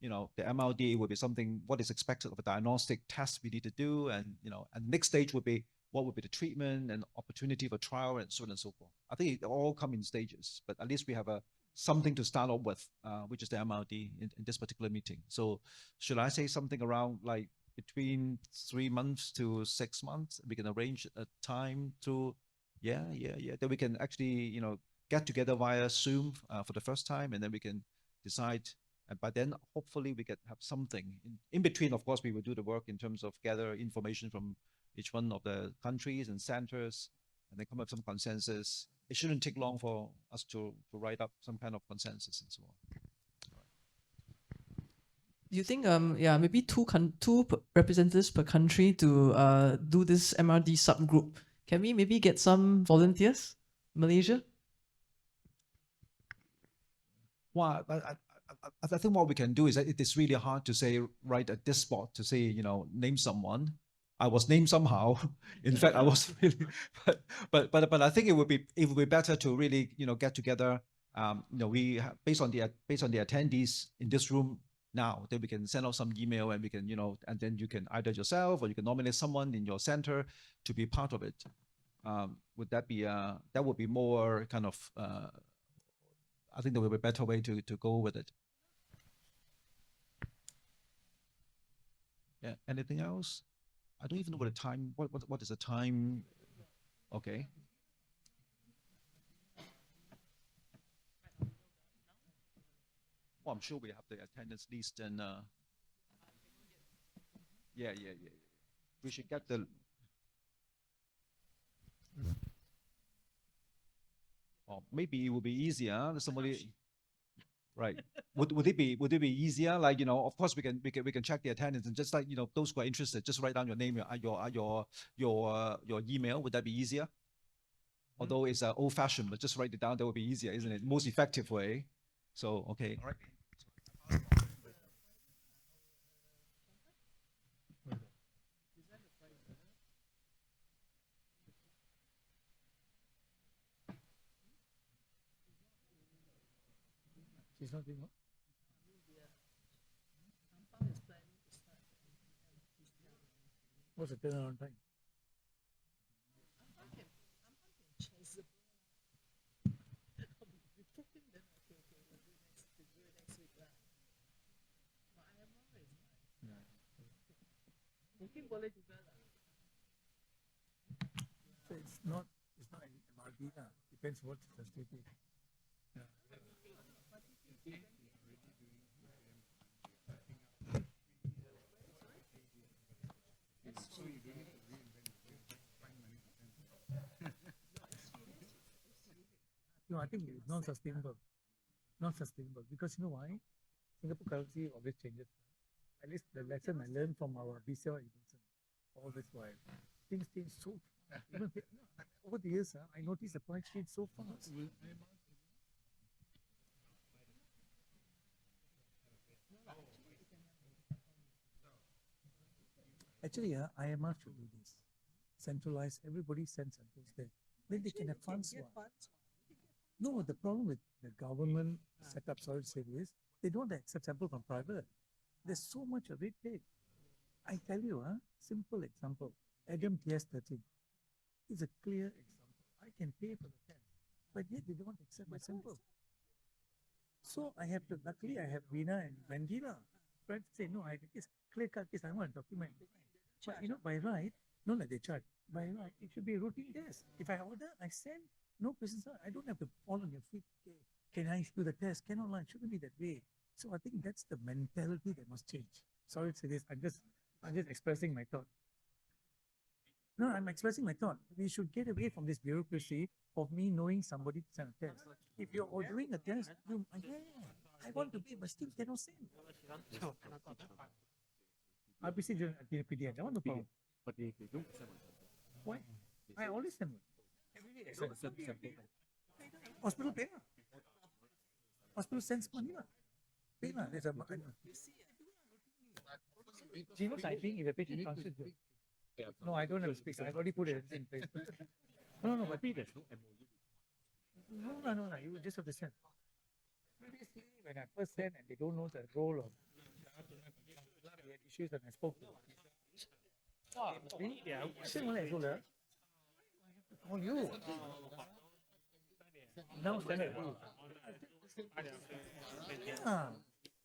you know, the MRD will be something, what is expected of a diagnostic test we need to do, and you know, and next stage would be what would be the treatment and opportunity for trial and so on and so forth. I think it all come in stages, but at least we have something to start off with, which is the MRD in this particular meeting. So should I say something around like between 3 months to 6 months? We can arrange a time to, that we can actually, you know, get together via Zoom for the first time, and then we can decide. And by then, hopefully, we can have something in between. Of course, we will do the work in terms of gather information from each one of the countries and centers, and then come up with some consensus. It shouldn't take long for us to write up some kind of consensus and so on. do you think maybe two representatives per country to do this MRD subgroup? Can we maybe get some volunteers? Malaysia? Well, I think what we can do is that it is really hard to say right at this spot to say, you know, name someone. I was named somehow. In fact, I was really, but I think it would be better to really, you know, get together. You know, based on the attendees in this room now, then we can send out some email, and we can, you know, and then you can either yourself or you can nominate someone in your center to be part of it. Would that be that would be more kind of I think there will be a better way to go with it. Yeah. Anything else? I don't even know what the time. What is the time? Okay. Well, I'm sure we have the attendance list, and yeah. We should get the. Or maybe it would be easier. Somebody, right? Would it be easier? Like, you know, of course we can check the attendance, and just like, you know, those who are interested, just write down your name, your email. Would that be easier? Although it's old-fashioned, but just write it down. That would be easier, isn't it? Most effective way. So okay, all right. She's not doing what? What's the turnaround time? So it's not any MRD lah. Depends what the state is. Yeah. No, I think it's not sustainable. Not sustainable, because you know why? Singapore currency always changes. At least the lesson I learned from our BCR all this while, things change so fast. Even over the years, I noticed the price change so fast. Actually, IMR should do this. centralized, everybody sends samples there. Then they can have funds. No, the problem with the government setup, sorry to say this, they don't accept sample from private. There's so much of it paid. I tell you, simple example. Adam TS13 is a clear example. I can pay for the test, but yet they don't accept my sample. So I have to, luckily I have Veena and Vandila. Friends say, no, I it's clear cut case, I want a document. But you know, by right, not like they charge. By right, it should be a routine test. If I order, I send, no questions. I don't have to fall on your feet. Okay, can I do the test? Cannot lie. It shouldn't be that way. So I think that's the mentality that must change. Sorry to say this. I'm just expressing my thought. No, I'm expressing my thought. We should get away from this bureaucracy of me knowing somebody to send a test. If you're ordering a test, I want to be, but still cannot send. RBC PDN, I want to pay. Why? I always send one. Every day I send. Hospital pay. Hospital sends money. Pay. There's a genotyping if a patient transfers. No, I don't have a speaker. I've already put it in place. No, but no, you just have to send. Previously, when I first sent and they don't know the role of the issues that I spoke to. Yeah, send one as well. Oh, you. Now send it. Yeah.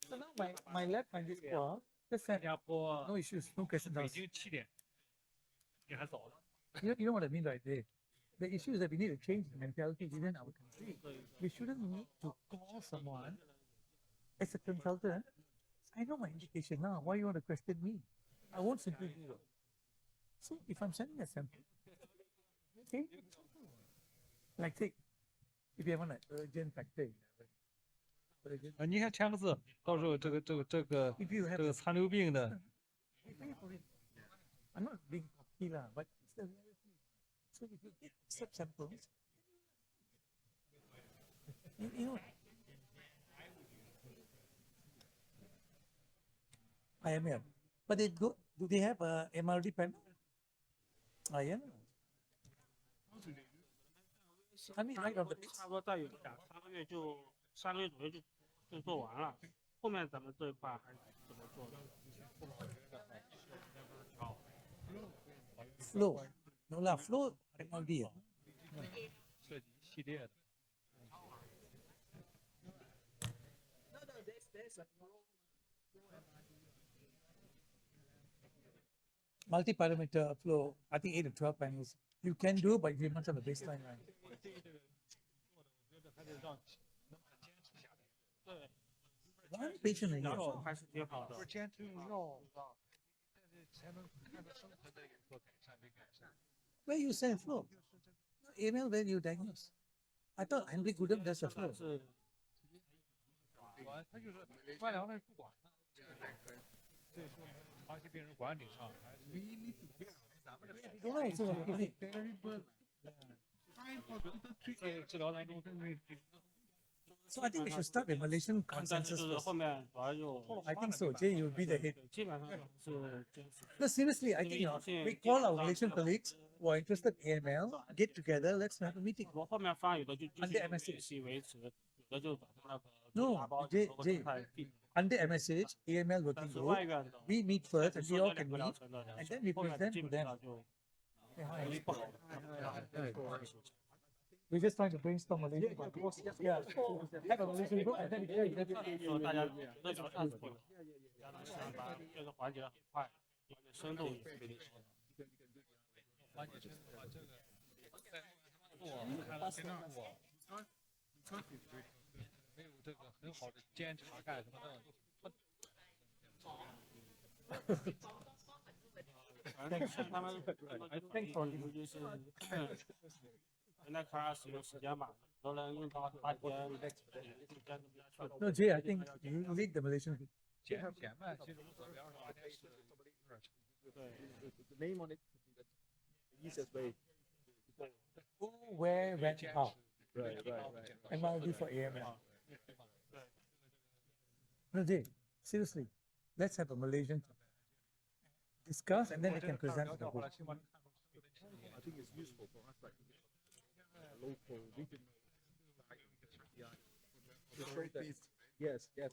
So now my lab find this poor. Just send. No issues, no questions asked. You know what I mean, right? The issue is that we need to change the mentality within our country. We shouldn't need to call someone as a consultant. I know my indication now. Why you want to question me? I won't simply do it. So if I'm sending a sample, okay, like say, if you have an urgent factor. 你看签个字，到时候这个残留病的。I'm not being cocky lah, but it's the reality. So if you get samples, you know, IML. But they go. Do they have a MRD panel? Yeah. I mean, right on the. 差不多再有3个月左右就做完了，后面咱们这一块还是怎么做的？ Flow, no lah, flow MRD. 设计一系列的。 Multi-parameter flow, I think 8 to 12 panels. You can do, but you must have a baseline line. 对。 One patient a year. 药还是挺好的。不是坚持用药，但是才能看到生活的有所改善，没改善。 Where you send flow? AML where you diagnose? I thought Henry Goodham does a flow. 他就是外疗那不管，所以说长期病人管理上还是。治疗当中真是。 So I think we should start the Malaysian consensus first. 后面主要就 I think so. Jay, you'll be the head. 基本上是坚持。 No, seriously, I think we call our Malaysian colleagues who are interested in AML, get together, let's have a meeting. 我后面发有的就继 Under 续维持，有的就把那个 No, Jay, under MSH, AML working group, we meet first and we all can meet, and then we present to them. We're just trying to brainstorm Malaysian group. Yeah, have a Malaysian group and then we 大家那种探索，加上想把这个环节很快，生动一些。环节生动啊，这个没有这个很好的监察干什么的。 他们尤其是现在看使用时间嘛，都能用到8天，时间都比较长。 No, Jay, I think you lead the Malaysian group. 减慢，其实目标是8天是有点长。对 The name on it, the easiest way. Who, where, when, how. Right. MRD for AML. No, Jay, seriously, let's have a Malaysian discuss and then we can present to the group. useful for us, like local, regional, to show that yes, yes,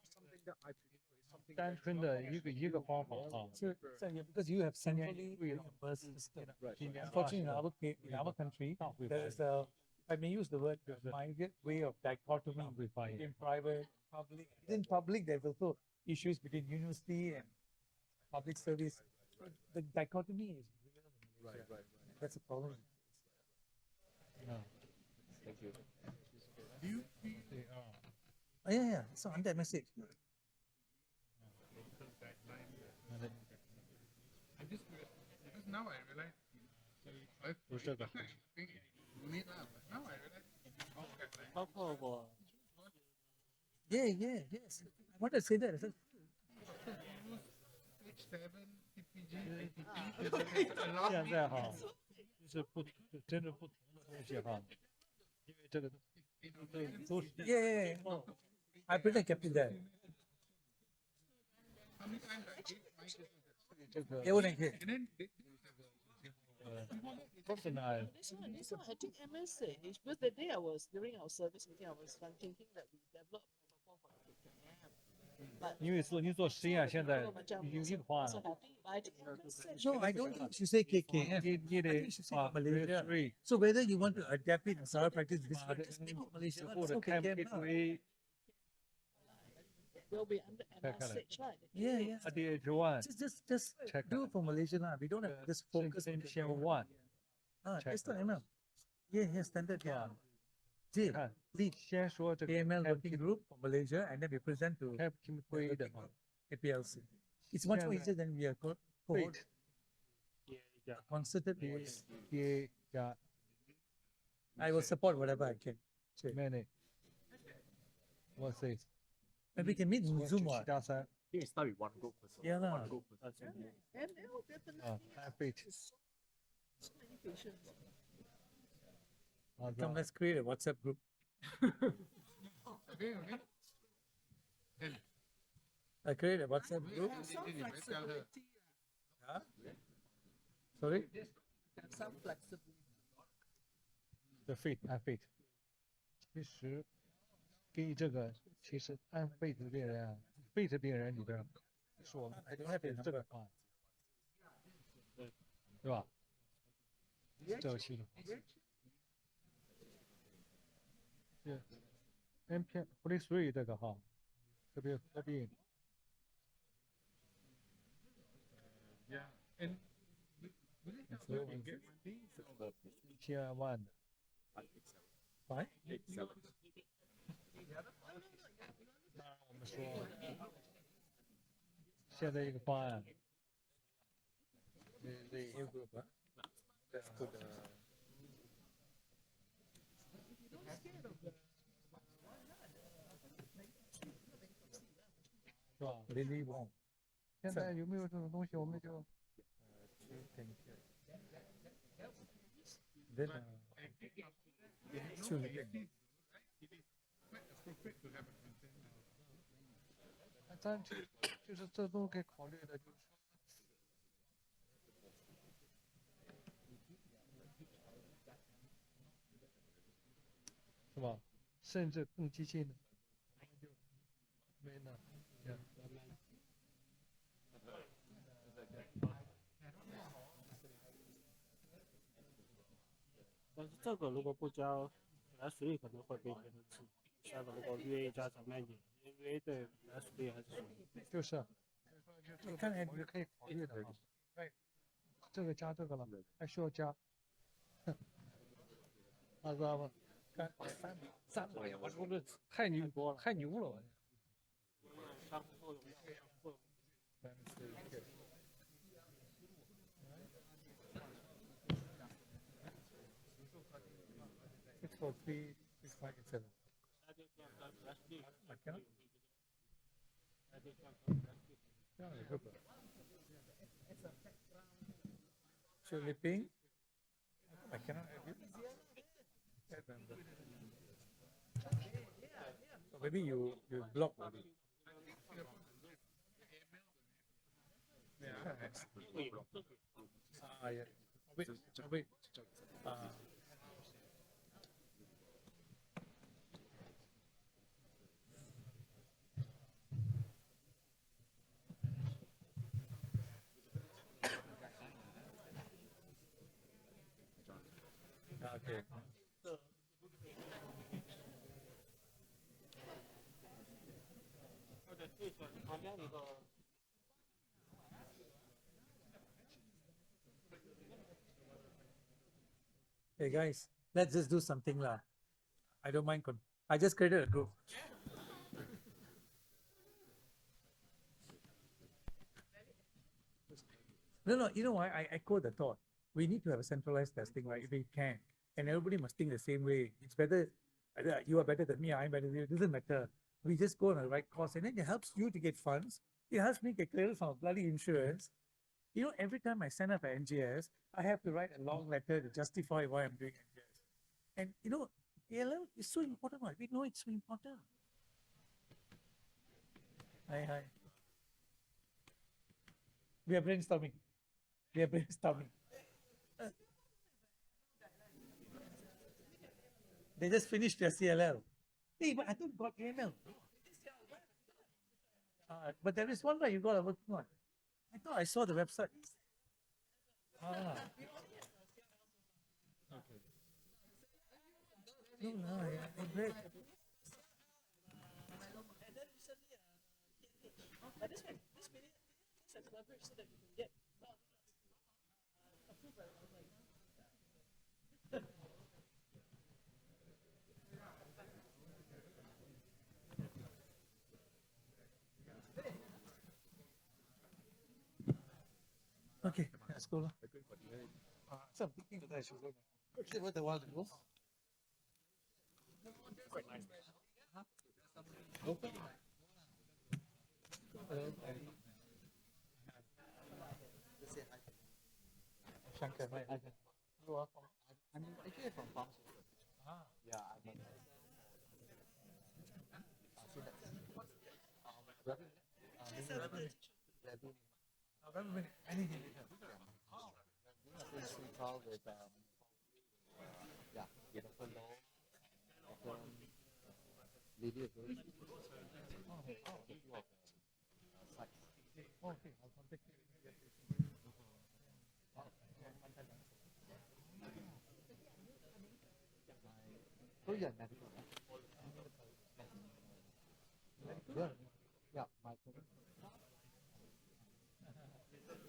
something that I prefer, something 单纯的一个方法啊。 because you have centrally reimbursed system. Unfortunately, in our country, there is a, I may use the word, minded way of dichotomy in private, public. In public, there's also issues between university and public service. The dichotomy is real. Right. That's a problem. Thank you. Do you feel Oh, yeah. So on that message. I'm just curious, because now I realize I've need now, but now I realize Yes. I want to say that. stage 7 PPG, ATP, 现在哈，就是真的不同的东西哈，因为这个都是 Yeah. I pretty kept it there. how many times I gave my business 这个 They wouldn't hit. and then they, personal This one, I think MSA, because the day I was, during our service meeting, I was thinking that we developed protocol for the KKM. But 因为您做实验现在已经硬化 so 了， happy, but I think MSA. No, I don't think you say KKM. 你 I 得 think you should say Malaysia. three So whether you want to adapt it in Sarah practice, this one, just name it Malaysia. 或 It's 者 okay, 开 KKM. gateway Will be under MSH, right? Yeah. DH1 Just do it for Malaysia now. We don't have to just focus on Share one That's not enough. Yeah, standard. Yeah. J, 看 lead 先说这个 AML working group for Malaysia, and then we present to gateway 的哈 APLC. It's much more easier than we are cohort. Concerted. DA 加 I will support whatever I can. many what's this And we can meet in Zoom. 7加3 you start with one group first. Yeah, lah. One group first. ML definitely. 啊 average So many patients. Come, let's create a WhatsApp group. Okay. Then I create a WhatsApp group. Some flexibility. Huh? Sorry? Have some flexibility. the fit 按 fit 其实给你这个其实按 fit 的病人啊 fit 病人里边是我们 I don't have it. 这个方案对吧？这个系统是 M P FLIX3 这个哈，特别合并 yeah, and will it help you get these Tier 1的 Why? 那我们说现在一个方案 The EU group, huh? That's good. 是吧？ Really wrong. 现在有没有这种东西，我们就 Then, so it is quite appropriate to have a consent. 咱就是这都该考虑的，就是说，是吧？甚至更激进的，我们就没那，但是这个如果不加，本来水可能会被别人吃。下个如果 VA 加上麦碱，因为 VA 对本来水还是水。就是你看，我们可以考虑的啊。哎，这个加这个了，还需要加，知道吗？看300呀，我说这太牛了，我。相互作用要 643, 657. I cannot. Yeah, good. So lipping, I cannot have it. So maybe you block already. Yeah. wait. Okay. Hey guys, let's just do something lah. I don't mind. I just created a group. No, you know why? I echo the thought. We need to have a centralized testing, right? If we can. And everybody must think the same way. It's better, either you are better than me, I'm better than you. It doesn't matter. We just go on the right course, and then it helps you to get funds. It helps me get clearance from bloody insurance. You know, every time I sign up for NGS, I have to write a long letter to justify why I'm doing NGS. And you know, ALL is so important, right? We know it's so important. Hi. We are brainstorming. They just finished their CLL. Hey, but I thought you got AML. But there is one that you got working on. I thought I saw the website. Okay. No, yeah, great. Okay, let's go. So I'm thinking that I should go. See what the world goes. Quite nice. Okay. Shankar, you are from? I'm actually from Pharmacy. Yeah, I'm anything. Call with yeah, Dr. Low, Dr. Lydia. Okay, I'll contact you. Oh yeah, medical. Yeah, my cousin.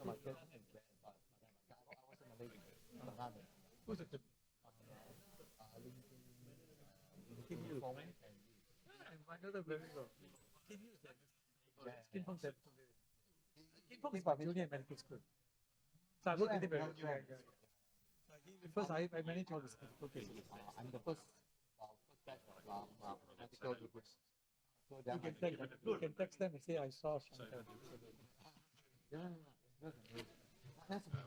My cousin is there, but I wasn't a lady. Who's it? Can you I know the very well. Can you use that? Skin pump that. Skin pump is my junior medical school. So I'm looking at it. First, I manage all this. Okay. I'm the first batch of medical groups. So you can text them and say I saw Shankar. Yeah, that's amazing. That's one.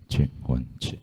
请换气。